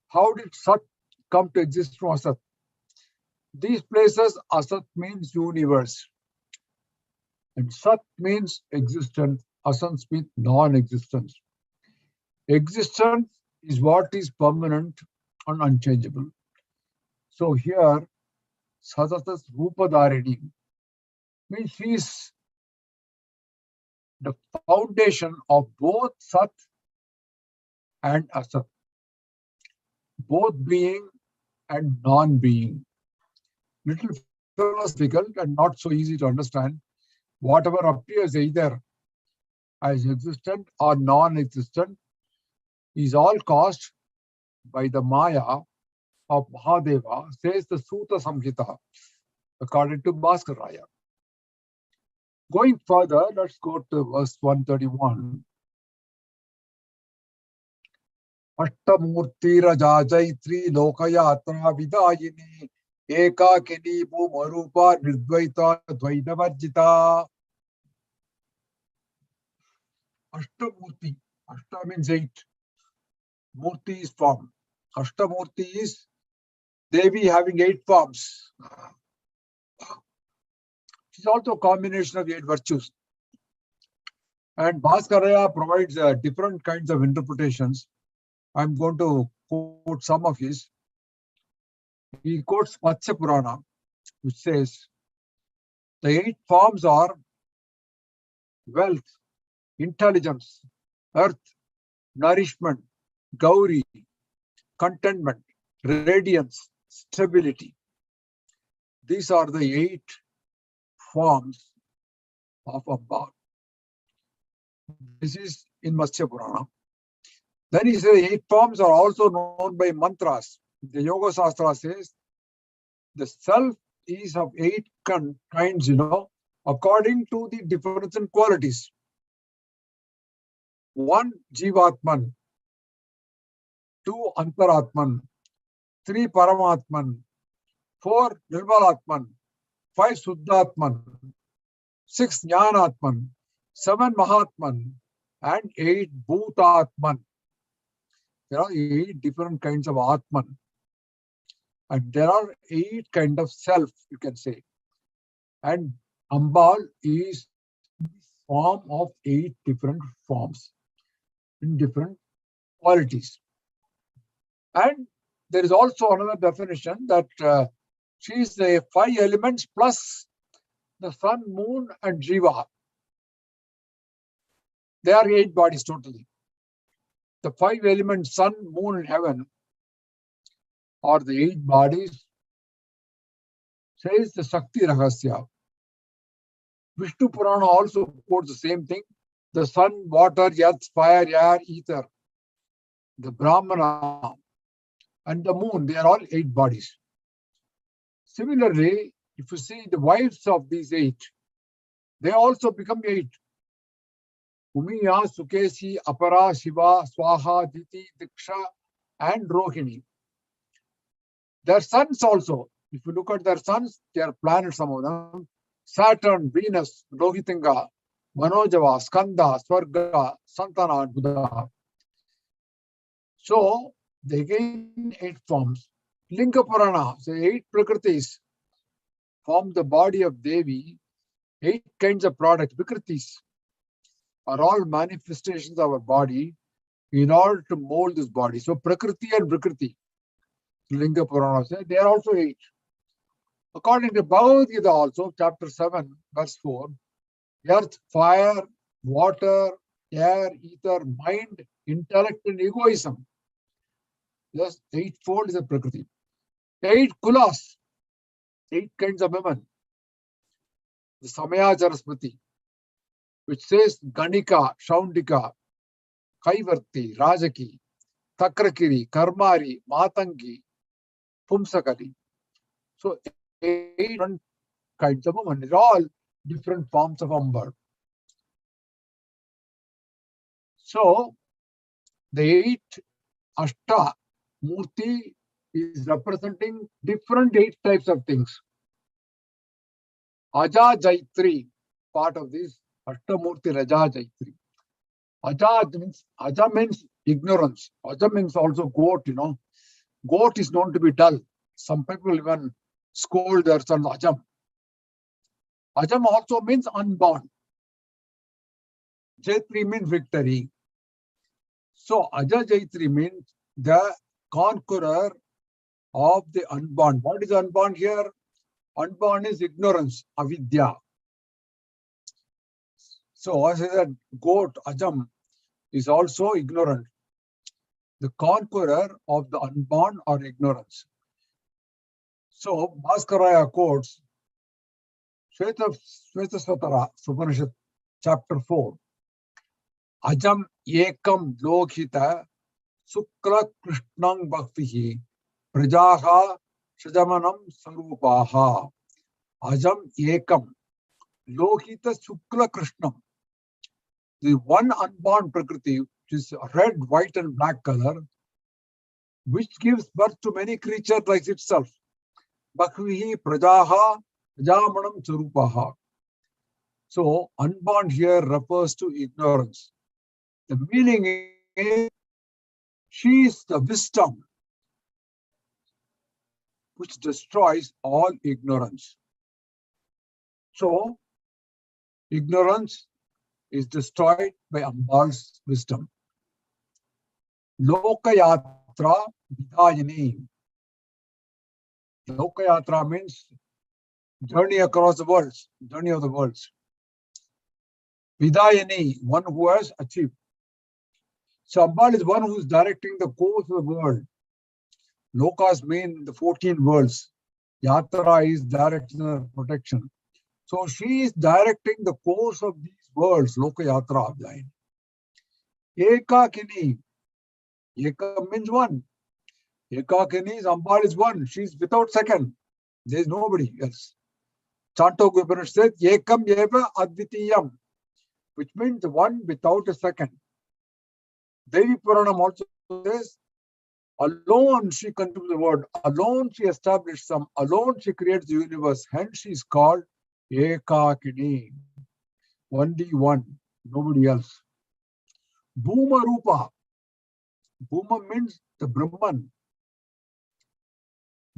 How did Sat come to exist from Asat? These places, Asat means universe. And Sat means existence. Asat means non-existence. Existence is what is permanent and unchangeable. So here, Satatas Rupadarini means she is the foundation of both Sat and Asat, both being and non-being. Little philosophical and not so easy to understand. Whatever appears either as existent or non-existent is all caused by the Maya of Mahadeva, says the Sutta Samhita, according to Bhaskaraya. Going further, let's go to verse 131. Ashtamurti Raja Jaitri Lokayatra Vidayini Eka Kini Bhumarupa Nirdvaita Dvaitavarjita. Ashtamurti. Ashta means 8. Murti is form. Ashtamurti is Devi having 8 forms. She's also a combination of 8 virtues. And Bhaskaraya provides different kinds of interpretations. I'm going to quote some of his. He quotes Matsya Purana, which says, the 8 forms are wealth, intelligence, earth, nourishment, Gauri, contentment, radiance, stability. These are the 8 forms of Amba. This is in Matsya Purana. Then he says 8 forms are also known by mantras. The Yoga Shastra says the self is of 8 kinds, according to the difference in qualities. 1 Jivatman, 2 Antaratman, 3 Paramatman, 4 Nirmalatman, 5 Suddhatman, 6 Jnanatman, 7 Mahatman, and 8 Bhutatman. There are 8 different kinds of Atman. And there are 8 kinds of self, you can say. And Ambal is the form of 8 different forms in different qualities. And there is also another definition that she is the 5 elements plus the sun, moon, and Jiva. They are 8 bodies totally. The 5 elements, sun, moon, and heaven, are the 8 bodies, says the Shakti Rahasya. Vishnu Purana also quotes the same thing. The sun, water, earth, fire, air, ether, the Brahmana, and the moon, they are all 8 bodies. Similarly, if you see the wives of these 8, they also become 8. Umiya, Sukesi, Apara, Shiva, Swaha, Diti, Diksha, and Rohini. Their sons also, if you look at their sons, they are planets, some of them. Saturn, Venus, Rohitinga, Manojava, Skanda, Swarga, Santana, and Buddha. So, they gain 8 forms. Linga Purana, so 8 Prakritis form the body of Devi. 8 kinds of products, Vikritis, are all manifestations of our body in order to mold this body. So, Prakriti and Vikriti, Linga Purana says, they are also 8. According to Bhagavad Gita also, chapter 7, verse 4, earth, fire, water, air, ether, mind, intellect, and egoism. Yes, 8-fold is a Prakriti. 8 kulas, 8 kinds of women. The Samayachara Smriti. which says Ganika, Shaundika, Kaivarti, Rajaki, Takrakiri, Karmari, Matangi, Pumsakari. So 8 different kinds of women. These are all different forms of Ambar. So the 8 Ashta Murti is representing different 8 types of things. Aja Jaitri, part of this Ashtamurti Raja Jaitri. Aja means ignorance. Aja means also goat, you know. Goat is known to be dull. Some people even scold their son Ajam. Ajam also means unborn. Jaitri means victory. So Aja Jaitri means the conqueror of the unborn. What is unborn here? Unborn is ignorance, avidya. So as I said, goat, Ajam, is also ignorant. The conqueror of the unborn or ignorance. So Bhaskaraya quotes Shvetasvatara, Upanishad, chapter 4. Ajam ekam lokhita sukla krishnang bhaktihi prajaha shajamanam sarupaha. Ajam ekam lohita sukla krishnam. The one unborn Prakriti, which is red, white, and black color, which gives birth to many creatures like itself. Bhakvihi prajaha shajamanam sarupaha. So, unborn here refers to ignorance. The meaning is she is the wisdom which destroys all ignorance. So, ignorance is destroyed by Ambal's wisdom. Lokayatra Vidayini. Lokayatra means journey across the worlds, journey of the worlds. Vidayini, one who has achieved. So Ambal is one who is directing the course of the world. Lokas mean the 14 worlds. Yatra is direction or protection. So she is directing the course of these worlds, Loka Yatra line. Ekakini. Eka means one. Ekakini is Ambal is one. She is without second. There is nobody else. Chandogya Upanishad says, Ekam eva advitiyam, which means one without a second. Devi Puranam also says, alone she contributes the world, alone she established some, alone she creates the universe, hence she is called Ekakini. Only one, nobody else. Bhuma Rupa. Bhuma means the Brahman.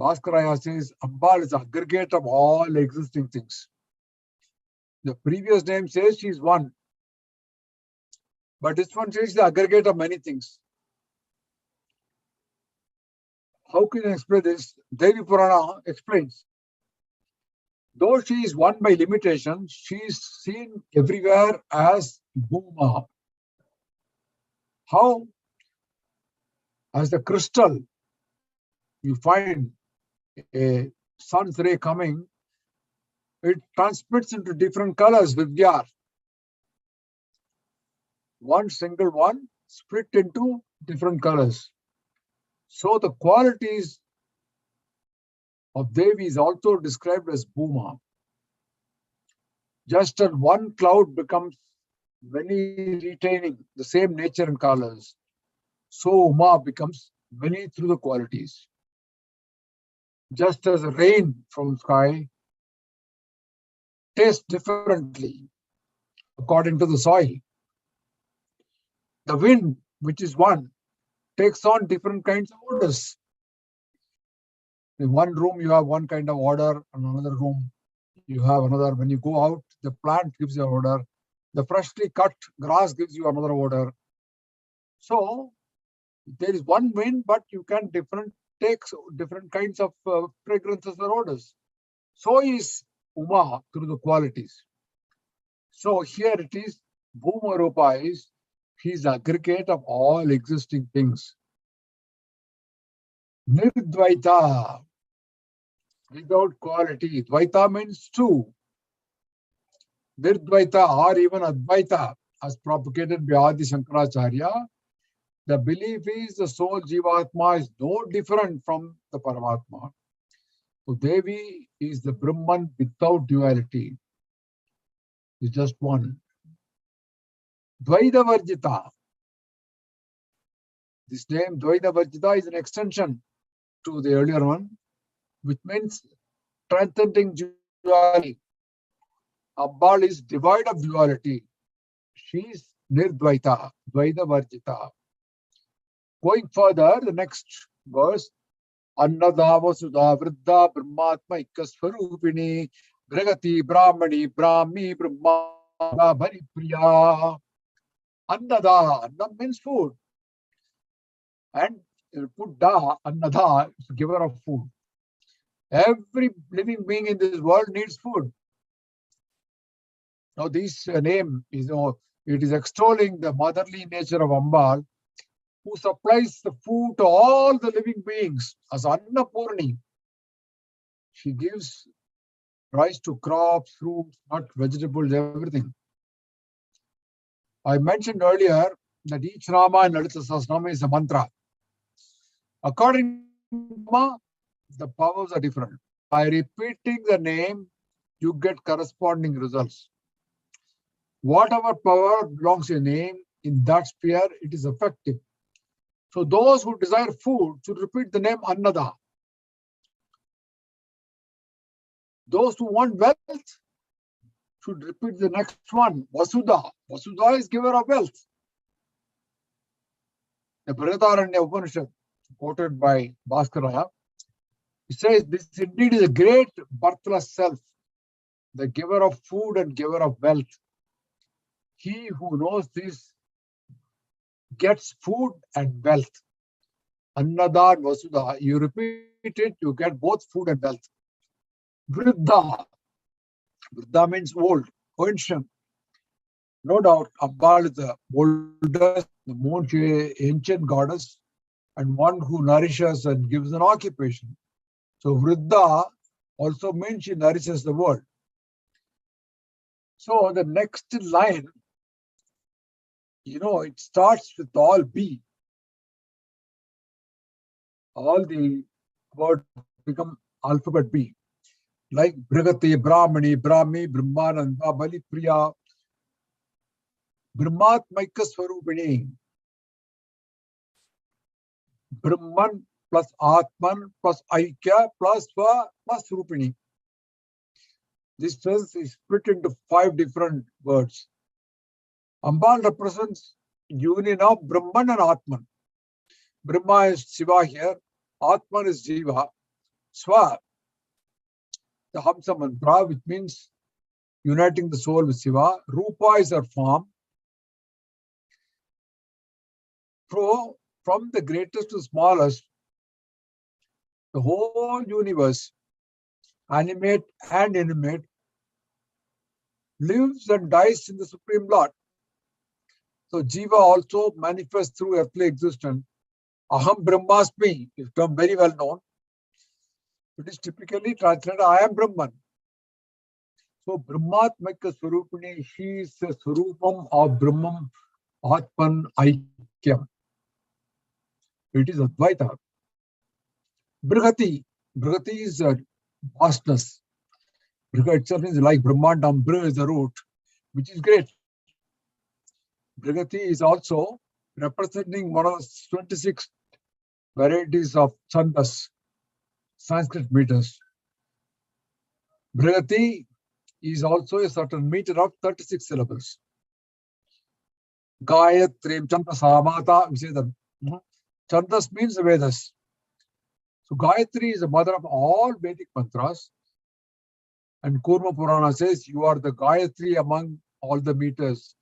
Bhaskaraya says Ambal is the aggregate of all existing things. The previous name says she is one. But this one says the aggregate of many things. How can I explain this? Devi Purana explains. Though she is one by limitation, she is seen everywhere as Bhuma. How? As the crystal, you find a sun's ray coming, it transmits into different colors, Vidya. One single one split into different colors. So the qualities of Devi is also described as Bhuma. Just as one cloud becomes many retaining the same nature and colors, so Uma becomes many through the qualities. Just as rain from sky tastes differently according to the soil. The wind, which is one, takes on different kinds of odors. In one room, you have one kind of odor, in another room, you have another. When you go out, the plant gives you an odor. The freshly cut grass gives you another odor. So, there is one wind, but you can take different kinds of fragrances or odors. So is Uma through the qualities. So here it is, Bhuma Rupa is, he is the aggregate of all existing things. Nirdvaita, without quality. Dvaita means two. Nirdvaita or even Advaita, as propagated by Adi Shankaracharya, the belief is the soul Jivatma is no different from the Paramatma. So Devi is the Brahman without duality. It's just one. Dvaita Varjita. This name Dvaita Varjita is an extension to the earlier one, which means transcending duality. Ambal is devoid of duality. She is Nirdvaita, Dvaita Varjita. Going further, the next verse, Annadava Sudha Vriddha Brahmatma Ikkasvarupini Bragati Brahmani Brahmi Brahma Bharati Priya. Annada, Anna means food. And put da, Annada, is giver of food. Every living being in this world needs food. Now this name is, it is extolling the motherly nature of Ambal, who supplies the food to all the living beings as Annapurni. She gives rise to crops, fruits, nuts, vegetables, everything. I mentioned earlier that each Rama in Lalitha Sahasranama is a mantra. According to Rama, the powers are different. By repeating the name, you get corresponding results. Whatever power belongs to a name, in that sphere, it is effective. So those who desire food should repeat the name Annada. Those who want wealth should repeat the next one, Vasudha. Vasudha is giver of wealth. The Brihadaranya Upanishad, quoted by Bhaskara, it says this indeed is a great birthless self, the giver of food and giver of wealth. He who knows this gets food and wealth. Annada and Vasudha, you repeat it, you get both food and wealth. Vriddha. Vriddha means old, ancient. No doubt, Ambal is the oldest, the most ancient goddess, and one who nourishes and gives an occupation. So Vriddha also means she nourishes the world. So the next line, it starts with all B. All the words become alphabet B. Like Brigati, Brahmani, Brahmi, Brahmananda, Bali Priya, Brahmatmaika Swarupini. Brahman plus Atman plus Aikya plus Swa plus Rupini. This verse is split into 5 different words. Ambal represents union of Brahman and Atman. Brahma is Shiva here, Atman is Jiva. Swa, the Hamsa mantra, which means uniting the soul with Shiva. Rupa is her form. From the greatest to smallest, the whole universe, animate and inanimate, lives and dies in the Supreme Lord. So Jiva also manifests through earthly existence. Aham Brahmasmi is term very well known. It is typically translated, I am Brahman. So Brahmatmika Swarupini, she is the Swarupam of Brahman, Atman, Aikyam. It is Advaita. Brigati. Brigati is a vastness. Brigati itself is like Brahmandam. Bra is the root, which is great. Brigati is also representing one of the 26 varieties of Chandas, Sanskrit meters. Brigati is also a certain meter of 36 syllables. Gayatri, Chandas, Amata, we say that. Chandas means the Vedas. So Gayatri is the mother of all Vedic mantras. And Kurma Purana says, you are the Gayatri among all the meters.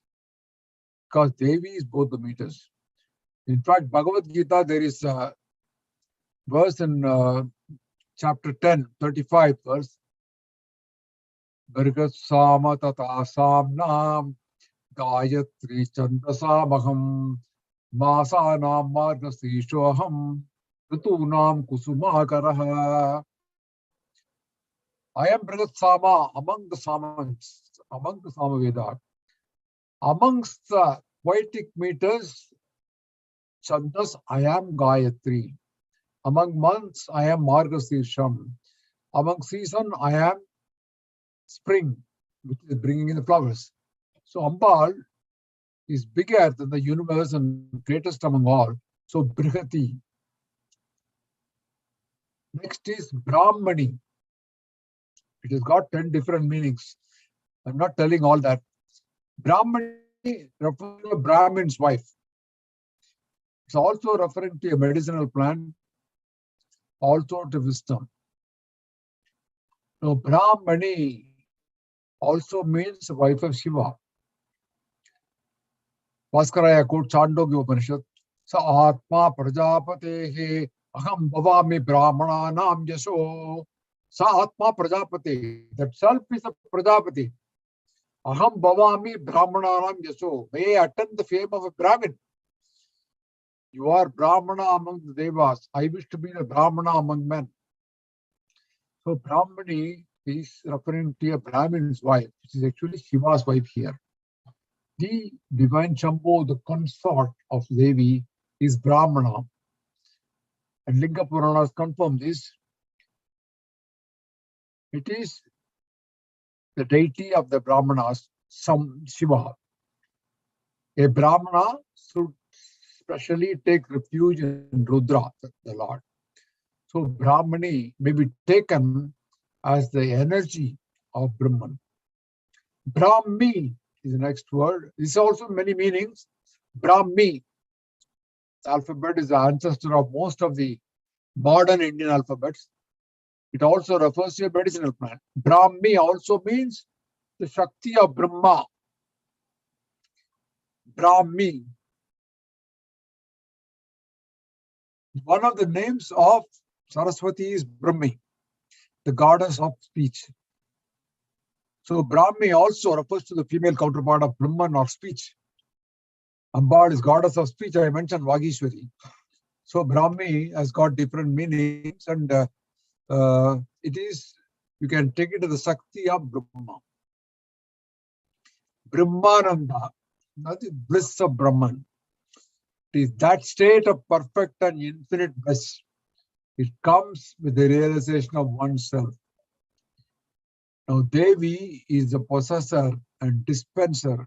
Because Devi is both the meters. In fact, Bhagavad Gita, there is a verse in chapter 10, 35 verse. Bhargat Sama Tata Samnam Gayatri Chandasamaham Masanam Margasishoham Ritunam Kusumakaraha. I am Bhargat Sama among the Samans. among the Samaveda. Amongst the Vedic meters, Chandas, I am Gayatri. Among months, I am Margasirsham. Among season, I am spring, which is bringing in the flowers. So Ambal is bigger than the universe and greatest among all. So Brihati. Next is Brahmani. It has got 10 different meanings. I'm not telling all that. Brahmani refers to a Brahmin's wife. It's also referring to a medicinal plant, also to wisdom. So Brahmani also means wife of Shiva. Bhaskaraya quotes Chandogya Upanishad. Sa atma prajapatehe aham bhavami brahmananam yaso. Sa atma prajapati. That self is a prajapati. Aham bhavami brahmananam yaso. May I attain the fame of a Brahmin. You are Brahmana among the Devas. I wish to be the Brahmana among men. So Brahmani is referring to a Brahmin's wife, which is actually Shiva's wife here. The divine Shambhu, the consort of Devi, is Brahmana. And Linga Puranas confirm this. It is the deity of the Brahmanas, some Shiva. A Brahmana should specially take refuge in Rudra, the Lord. So Brahmani may be taken as the energy of Brahman. Brahmi is the next word. This is also many meanings. Brahmi. The alphabet is the ancestor of most of the modern Indian alphabets. It also refers to a medicinal plant. Brahmi also means the Shakti of Brahma. Brahmi. One of the names of Saraswati is Brahmi, the goddess of speech. So Brahmi also refers to the female counterpart of Brahman or speech. Ambal is goddess of speech. I mentioned Vagishwari. So Brahmi has got different meanings, and it is, you can take it to the Shakti of Brahma. Brahmananda, that is bliss of Brahman. It is that state of perfect and infinite bliss. It comes with the realization of oneself. Now, Devi is the possessor and dispenser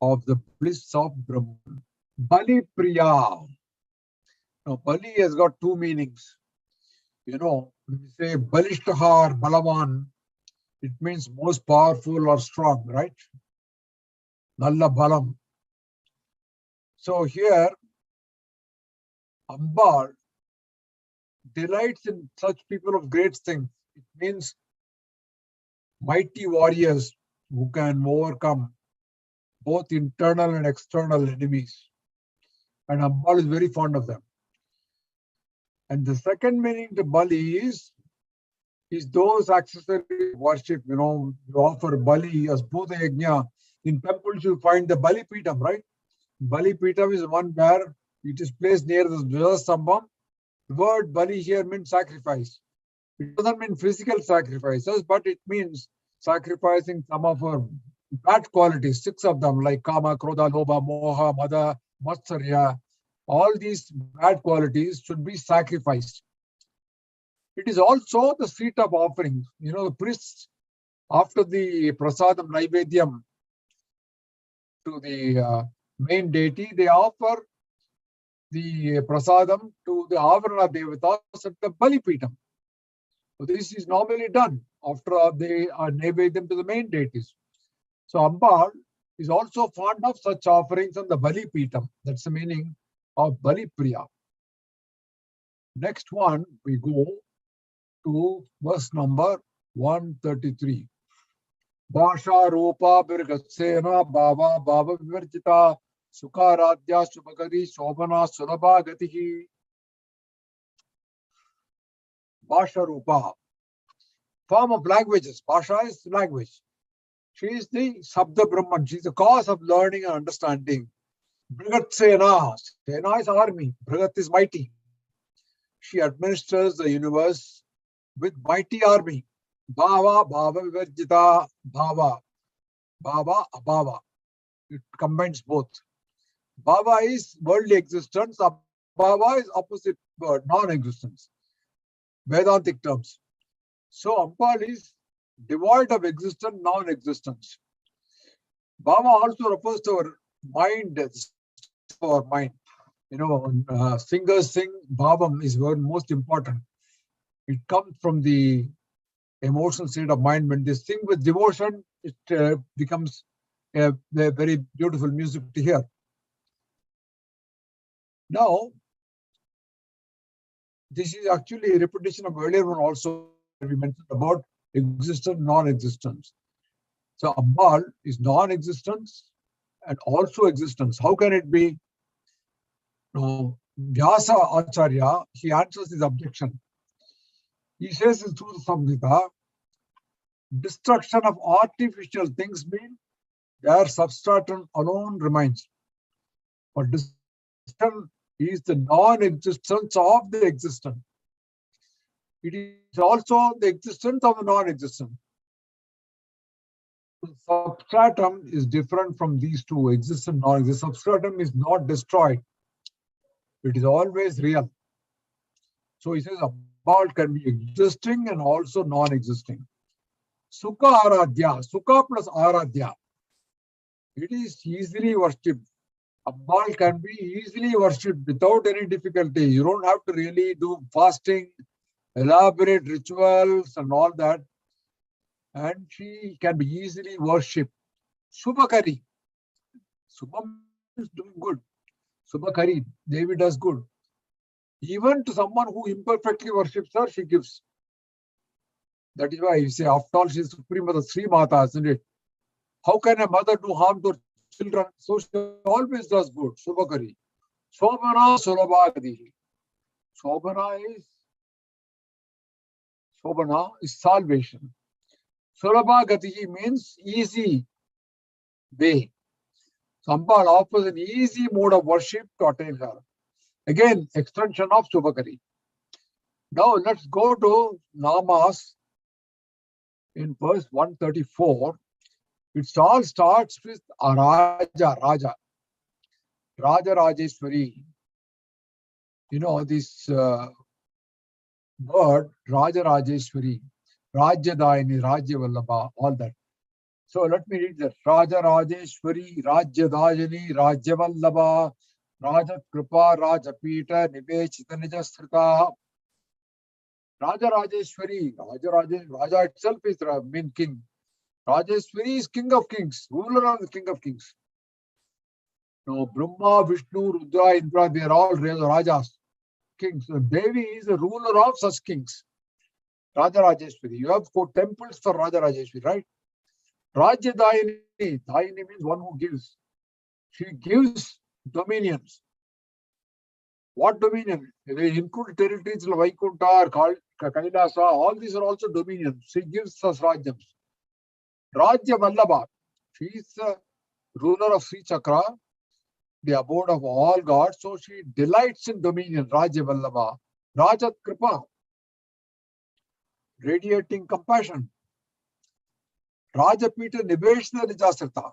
of the bliss of Brahman. Bali Priya. Now, Bali has got two meanings. You know, when we say Balishtahar, Balavan, it means most powerful or strong, right? Nalla Balam. So here, Ambal delights in such people of great strength. It means mighty warriors who can overcome both internal and external enemies. And Ambal is very fond of them. And the second meaning to Bali is those accessory worship. You know, you offer Bali as Bhuta Yajna. In temples, you find the Bali Pitam, right? Bali Pitam is one where it is placed near the Dvajastambham. The word Bali here means sacrifice. It doesn't mean physical sacrifices, but it means sacrificing some of our bad qualities, 6 of them, like Kama, Krodha, Lobha, Moha, Mada, Matsarya. All these bad qualities should be sacrificed. It is also the seat of offering. You know, the priests, after the prasadam naivedyam to the main deity, they offer the prasadam to the Avarana Devatas at the Bali Pitam. So this is normally done after they are naivedyam to the main deities. So Ambal is also fond of such offerings on the Bali Pitam. That's the meaning of Bali Priya. Next one, we go to verse number 133. Bhasha Rupa Birgatsena Bhava Bhava Vivarjita Sukaradhya Subhagari Shobhana Sulabha Gatihi. Bhasha Rupa, form of languages. Bhasha is language. She is the Sabda Brahman. She is the cause of learning and understanding. Brigat Sena. Sena is army. Brigat is mighty. She administers the universe with mighty army. Bhava, Bhava Vivarjita, Bhava. Bhava, abhava. It combines both. Bhava is worldly existence. Abhava is opposite word, non-existence. Vedantic terms. So Ambal is devoid of existence, non-existence. Bhava also refers to our mind, our mind. You know, when singers sing, bhavam is most important. It comes from the emotional state of mind. When they sing with devotion, it becomes a very beautiful music to hear. Now, this is actually a repetition of earlier one also we mentioned about existence, non-existence. So Ambal is non-existence and also existence. How can it be? Now, Vyasa Acharya, he answers his objection. He says in Sutta Samhita, destruction of artificial things mean their substratum alone remains. But destruction is the non-existence of the existent. It is also the existence of the non-existent. The substratum is different from these two, existent, non-existent. Substratum is not destroyed. It is always real. So he says Ambal can be existing and also non-existing. Sukha Aradhya, Sukha plus Aradhya. It is easily worshipped. Ambal can be easily worshipped without any difficulty. You don't have to really do fasting, elaborate rituals and all that. And she can be easily worshipped. Subhakari. Subham is doing good. Subhakari, Devi does good. Even to someone who imperfectly worships her, she gives. That is why you say, after all, she is Supreme Mother, Sri Mata, isn't it? How can a mother do harm to her children? So she always does good. Subhakari. Sobhana Sulabhagadi. Sobhana is salvation. Sulabhagati means easy way. Ambal offers an easy mode of worship to attain her. Again, extension of Subhakari. Now let's go to Namas in verse 134. It all starts with Raja, Raja. Raja Rajeshwari. You know, this word, Raja Rajeshwari, Rajyadayini, Rajyavallabha, all that. So let me read that. Raja Rajeshwari, Rajyadayini, Rajyavallabha, Raja Kripa, Raja Pita, Nivechita Nijasrita. Raja Rajeshwari, Raja itself is the main king. Rajeshwari is king of kings, ruler of the king of kings. No, Brahma, Vishnu, Rudra, Indra, they are all Rajas, kings. So Devi is the ruler of such kings. Raja Rajeshwari. You have 4 temples for Raja Rajeshwari, right? Rajya Dayini. Dayini means one who gives. She gives dominions. What dominion? They include territories like Vaikunta, Kailasa, all these are also dominions. She gives us Rajyams. Rajya Vallabha. She is the ruler of Sri Chakra, the abode of all gods. So she delights in dominion. Rajya Vallabha. Raja Kripa. Radiating compassion. Rajapita Niveshna Nijasrita.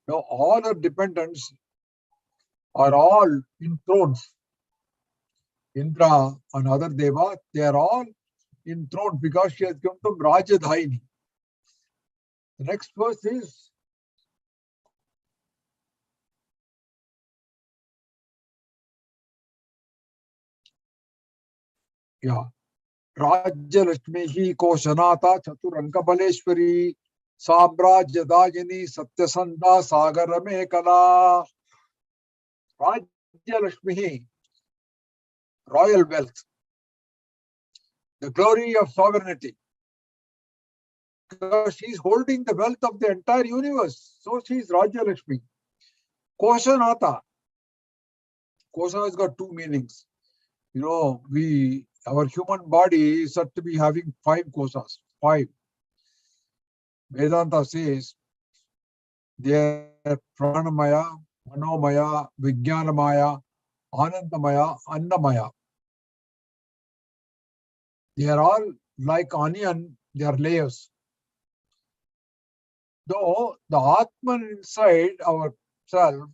Now all her dependents are all in thrones. Indra and other Deva, they are all in thrones because she has come from Rajadhaini. The next verse is Rajya Lakshmi Koshanata Chaturanga Baleshwari Samrajya Dajini Satyasanda Sagara Mekala. Rajya Lakshmi, royal wealth, the glory of sovereignty. Because she is holding the wealth of the entire universe. So she is Rajya Lakshmi. Koshanata. Kosha has got 2 meanings. You know, our human body is said to be having 5 kosas. 5. Vedanta says they are Pranamaya, Manomaya, Vijnanamaya, Anandamaya, Annamaya. They are all like onion, they are layers. Though the Atman inside ourself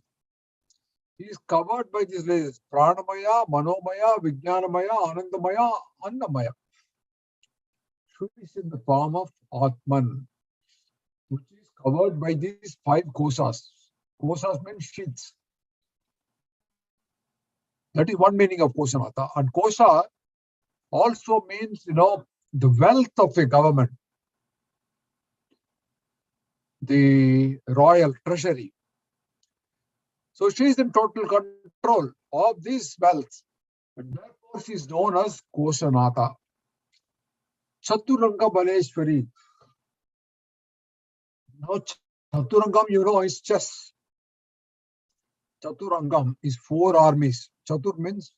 is covered by these layers: Pranamaya, Manomaya, Vijnanamaya, Anandamaya, Annamaya. Should is in the form of Atman, which is covered by these 5 kosas. Kosas means sheaths. That is one meaning of Kosanata. And Kosa also means, the wealth of a government, the royal treasury. So she is in total control of this wealth. And therefore she is known as Kosanata. Chaturanga Baleshwari. Now Chaturangam, is chess. Chaturangam is 4 armies. Chatur means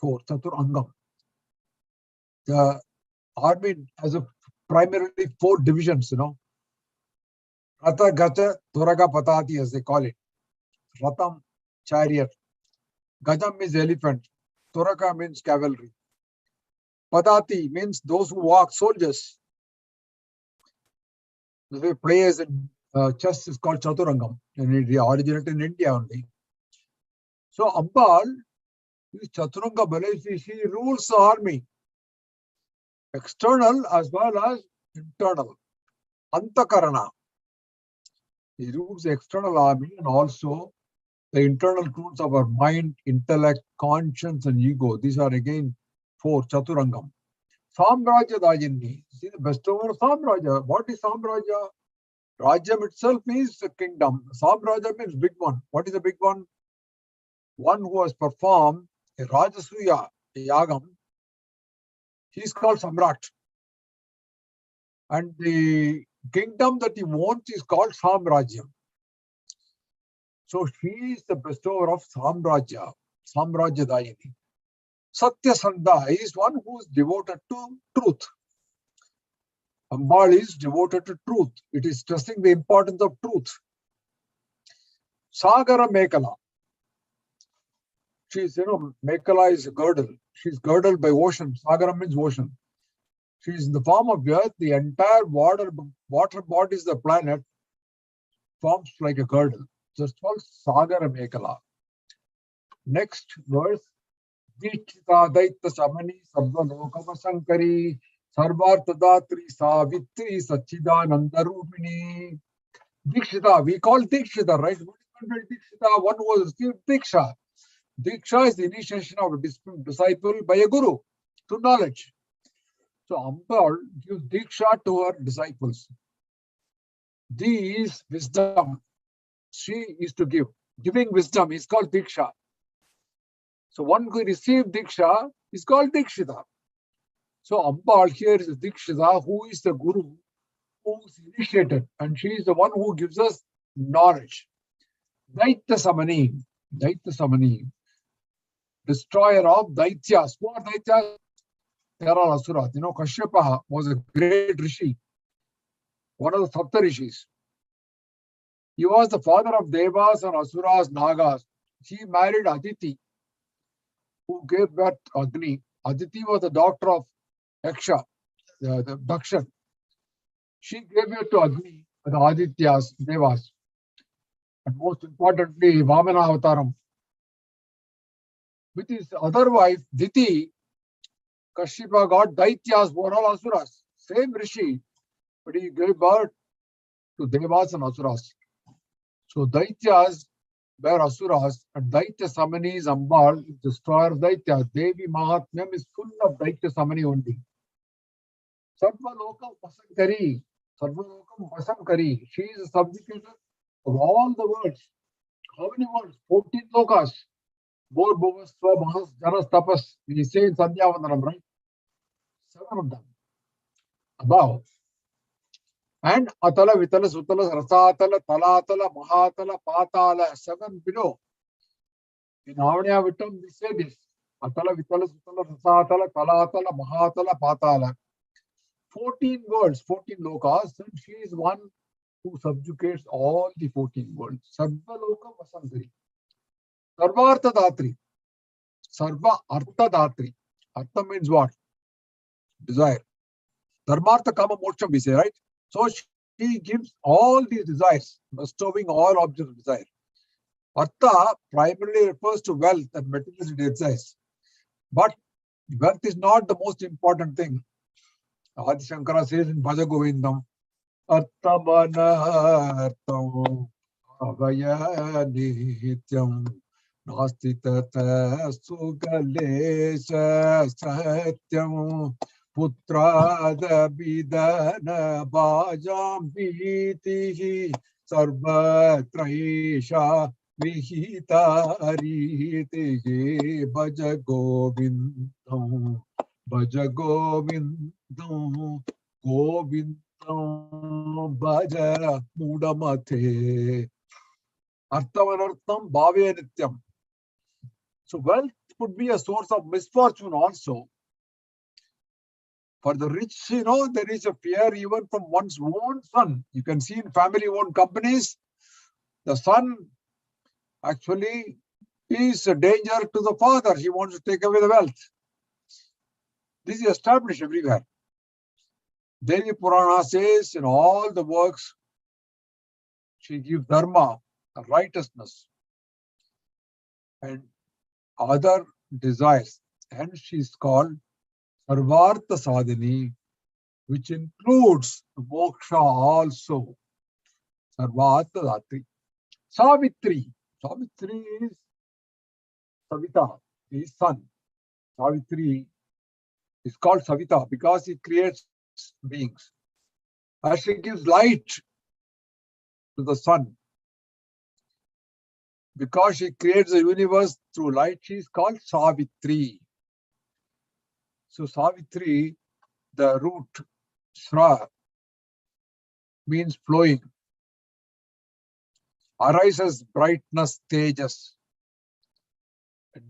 4. Chaturangam. The army has primarily 4 divisions, Ratha, Gaja, Turaga, Patati, as they call it. Ratham, chariot. Gajam means elephant. Turaka means cavalry. Patati means those who walk, soldiers. The way players in chess is called Chaturangam. And it originated in India only. So Ambal is Chaturanga Balaji. She rules the army. External as well as internal. Antakarana. He rules the external army and also the internal tools of our mind, intellect, conscience, and ego. These are again 4, Chaturangam. Samraja Dajini. See the bestower of Samraja. What is Samraja? Rajyam itself means a kingdom. Samraja means big one. What is the big one? One who has performed a Rajasuya, a Yagam. He is called Samrat. And the kingdom that he wants is called Samrajyam. So she is the bestower of Samrajya, Samrajya Dayini. Satyasanda is one who is devoted to truth. Ambal is devoted to truth. It is stressing the importance of truth. Sagara Mekala. She is, Mekala is a girdle. She is girdled by ocean. Sagara means ocean. She is in the form of earth. The entire water bodies of the planet forms like a girdle. That's called Sagara Mekala. Next verse. Dikshita Daita Samani Sabba Lokava Sankari Sarvartadatri Savitri Sachidananda Rupini. Dikshita, we call Dikshita, right? What is meant by Dikshita? One who has received Diksha. Diksha is the initiation of a disciple by a guru to knowledge. So Ambal gives Diksha to her disciples. Di is wisdom. She is to give. Giving wisdom is called Diksha. So one who received Diksha is called Dikshita. So Ambal here is Dikshita, who is the guru, who is initiated, and she is the one who gives us knowledge. Daitya Samani, destroyer of Daityas. Who are Daityas? There are Asuras. Kashyapa was a great Rishi, one of the Sapta Rishis. He was the father of Devas and Asuras, Nagas. He married Aditi, who gave birth to Agni. Aditi was the daughter of Yaksha, the Dakshan. She gave birth to Agni, the Adityas, Devas. And most importantly, Vamana Avataram. With his other wife, Diti, Kashyapa got Daityas, who are all Asuras. Same Rishi, but he gave birth to Devas and Asuras. So Daityas were Asuras, and Daitya Samani is Ambal, destroyer of Daitya. Devi Mahatmyam is full of Daitya Samani only. Sarvalokam Vasankari. Sarvalokam Vasankari. She is a subjugator of all the worlds. How many worlds? 14 lokas. Bor Bhuvas, Swabhas, Janas, Tapas. We say in Sandhya Vandanam, right? 7 of them. Above. And Atala, Vitala, Sutala, Rasatala, Talatala, Mahatala, Patala, 7 below. In Avanya Vittam, we say this. Atala, Vitala, Sutala, Rasatala, Talatala, Mahatala, Patala. 14 worlds, 14 lokas, and she is one who subjugates all the 14 worlds. Sarva Loka Vasantari. Sarva Artha Datri. Sarva Artha Datri. Artha means what? Desire. Dharmartha Kama Moksham, we say, right? So she he gives all these desires, bestowing all objects of desire. Artha primarily refers to wealth and materialistic desires. But wealth is not the most important thing. Adi Shankara says in Bhaja Govindam, Arthamanartam avaya nityam nasti tata sukalesha satyam putrada bidana bhajam vitihi sarvatraisha vihitaritihi bhaja govindam bhaja govindam govindam bhaja mudamate arthavanartham bhave nityam. So wealth could be a source of misfortune also. For the rich, there is a fear even from one's own son. You can see in family-owned companies, the son actually is a danger to the father. He wants to take away the wealth. This is established everywhere. Devi Purana says in all the works, she gives dharma, righteousness, and other desires. And she is called Sarvartha Sadhini, which includes moksha also. Sarvartha Dhatri. Savitri. Savitri is Savita, his son. Savitri is called Savita because he creates beings. As she gives light to the sun, because she creates the universe through light, she is called Savitri. So Savitri, the root Shra, means flowing. Arises brightness, tejas.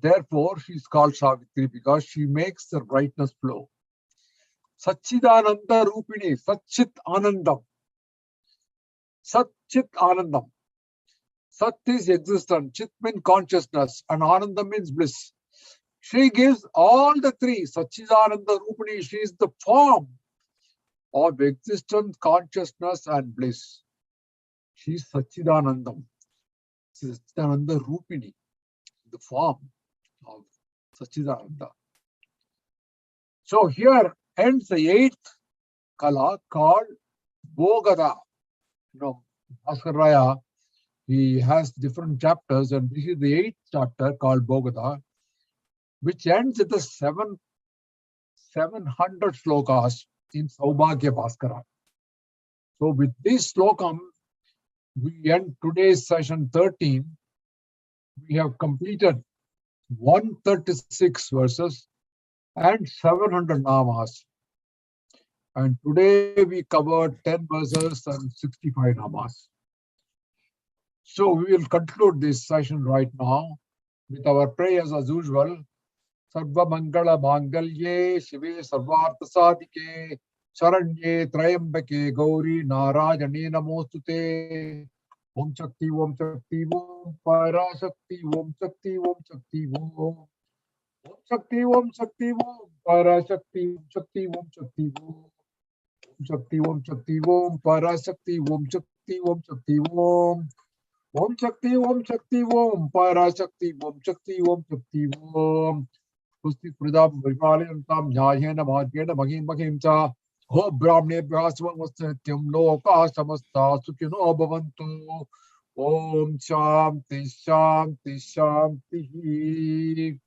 Therefore, she is called Savitri because she makes the brightness flow. Satchidananda Rupini, Satchit Anandam. Satchit Anandam. Sat is existence, Chit means consciousness, and Anandam means bliss. She gives all the three. Satchidananda Rupini, she is the form of existence, consciousness, and bliss. She is Satchidanandam. She is Satchidananda Rupini, the form of Satchidananda. So here ends the 8th kala called Bhogada. Bhaskar Raya, he has different chapters, and this is the 8th chapter called Bhogada, which ends at the 700 slokas in Saubhagya Bhaskara. So with this slokam, we end today's session 13. We have completed 136 verses and 700 namas. And today we covered 10 verses and 65 namas. So we will conclude this session right now with our prayers as usual. Sarva Mangala Mangalye Shive Sarvartha Sadike Charanye Trayambake Gauri Narayane Namostute Om Shakti Om Shakti Om Parashakti Om Shakti Om Shakti Om Om Shakti Om Shakti Om Parashakti Om Shakti Om Shakti Om Shakti Om Shakti Om Parashakti Om Shakti Om Shakti Om Om Shakti Om Shakti Om Parashakti Om Shakti Om Shakti Om Pusti Pradam Vipaliantam Nyayena Madhyena Mahim Mahim Cha Ho Brahmne Brasvam Vasatyam Loka Samasta Sukhino Bhavantu Om Shanti Shanti Shanti.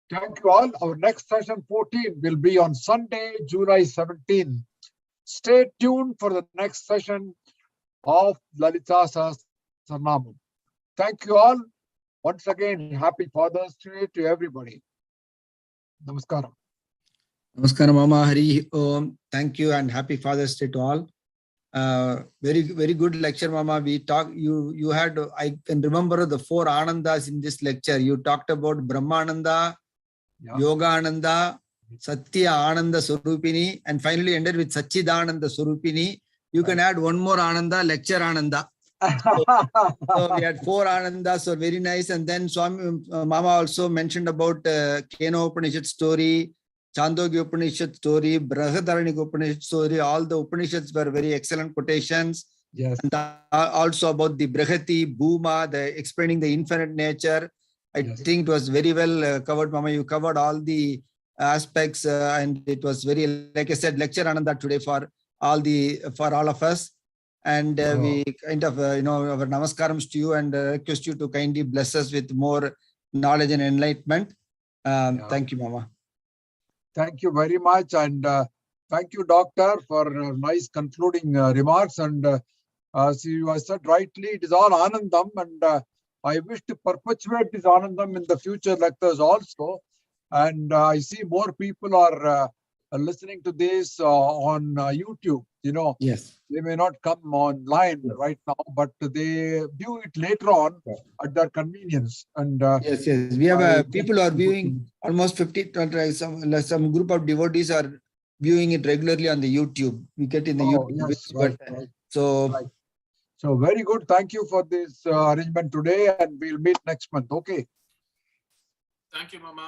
Thank you all. Our next session 14 will be on Sunday, July 17. Stay tuned for the next session of Lalitha Sahasranama. Thank you all. Once again, happy Father's Day to everybody. Namaskaram. Namaskaram, Mama. Hari Om. Thank you and happy Father's Day to all. Very good lecture, Mama. We talked. You had. I can remember the 4 Anandas in this lecture. You talked about Brahmananda, Yoga Ananda, Satya Ananda Swarupini, and finally ended with Satchidananda Swarupini. You can add one more Ananda, lecture Ananda. So we had 4 Anandas, so very nice. And then Swami Mama also mentioned about Kena Upanishad story, Chandogya Upanishad story, Brihadaranyaka Upanishad story, all the Upanishads were very excellent quotations. Yes. And also about the Brihati, Bhuma, the explaining the infinite nature. I Yes. think it was very well covered, Mama. You covered all the aspects, and it was very, like I said, lecture Ananda today for all of us. And we kind of, our namaskarams to you and request you to kindly bless us with more knowledge and enlightenment. Thank you, Mama. Thank you very much. And thank you, Doctor, for nice concluding remarks. And as you have said rightly, it is all Anandam. And I wish to perpetuate this Anandam in the future lectures also. And I see more people are listening to this on YouTube. Yes. They may not come online right now, but they view it later on at their convenience. And Yes. We have people who are viewing almost 50, some group of devotees are viewing it regularly on the YouTube. We get in the YouTube. Yes, right. So, Right. So very good. Thank you for this arrangement today, and we'll meet next month. Okay. Thank you, Mama.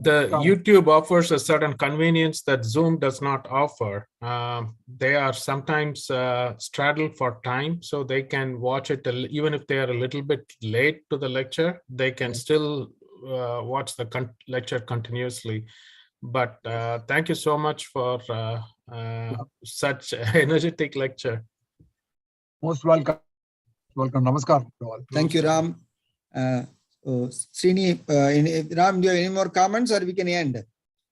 The YouTube offers a certain convenience that Zoom does not offer. They are sometimes straddled for time, so they can watch it even if they are a little bit late to the lecture. They can still watch the lecture continuously. But thank you so much for such energetic lecture. Most welcome. Welcome. Namaskar to all. thank you, Ram. Srini, Ram, do you have any more comments, or we can end?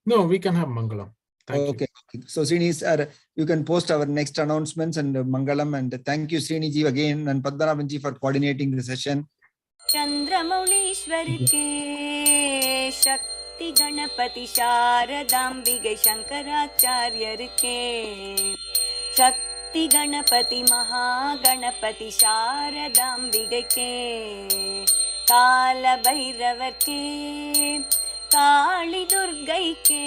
No, we can have Mangalam. Thank you. So Srini, sir, you can post our next announcements and Mangalam. And thank you, Srini ji, again, and Padmanabhan ji for coordinating the session. Chandramouleeshwar के शक्ति गणपति शारदाम्बिके शंकराचार्यर के शक्ति गणपति महागणपति शारदाम्बिके के काल भैरवर के काली दुर्गई के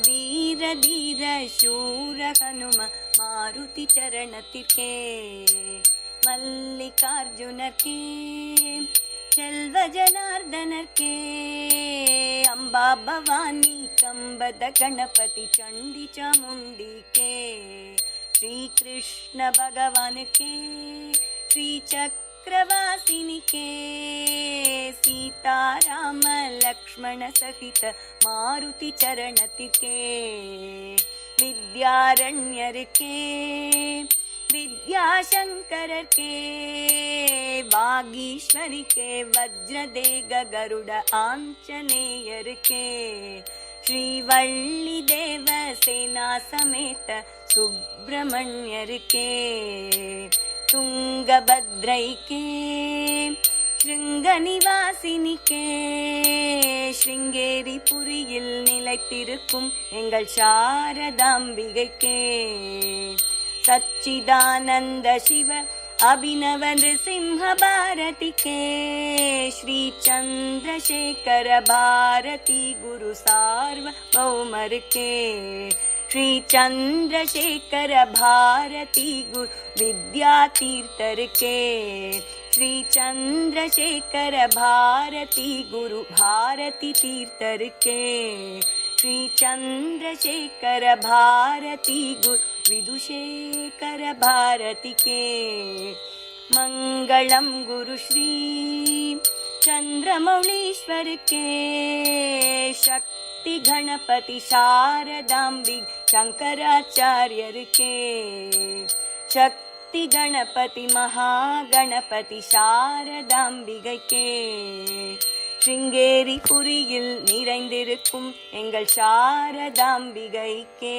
वीर धीर शूर हनुम मारुति चरणति के मल्लिकार्जुनर के चल्व जनार्दनर के अंबा भवानी कंबद गणपति चंडी चामुंडी के श्री कृष्ण भगवान के श्री चक्रवासिनी के सीताराम लक्ष्मण सहित मारुति चरणति के विद्यारण्यर के विद्याशंकर के वागीश्वरी के वज्रदेग गरुड़ आंजनेयर के श्रीवल्ली देव सेना समेत सुब्रमण्यर के तुंगभद्रै के श्रृंगनिवासिनी के श्रृंगेरी पुरिயில் நிலைத்திருக்கும் எங்கள் சாரதாம்பிகை के सच्चिदानंद शिव अभिनव नृसिंह भारती के श्री चंद्रशेखर भारती गुरु सार्वभौमर के श्री चंद्रशेखर भारती गुरु विद्यातीर्थर के श्री चंद्रशेखर भारती गुरु भारती तीर्थर के श्री चंद्रशेखर भारती गुरु विदुशेखर भारती के मंगलम गुरु श्री चंद्रमौलीश्वर के शक्ति गणपति शारदाम्बिक शंकराचार्यर के शक्ति गणपति महागणपति शारदाम्बिகை के श्रृंगेरी पुरिயில் நிறைந்திருக்கும் எங்கள் சாரதாம்பிகை के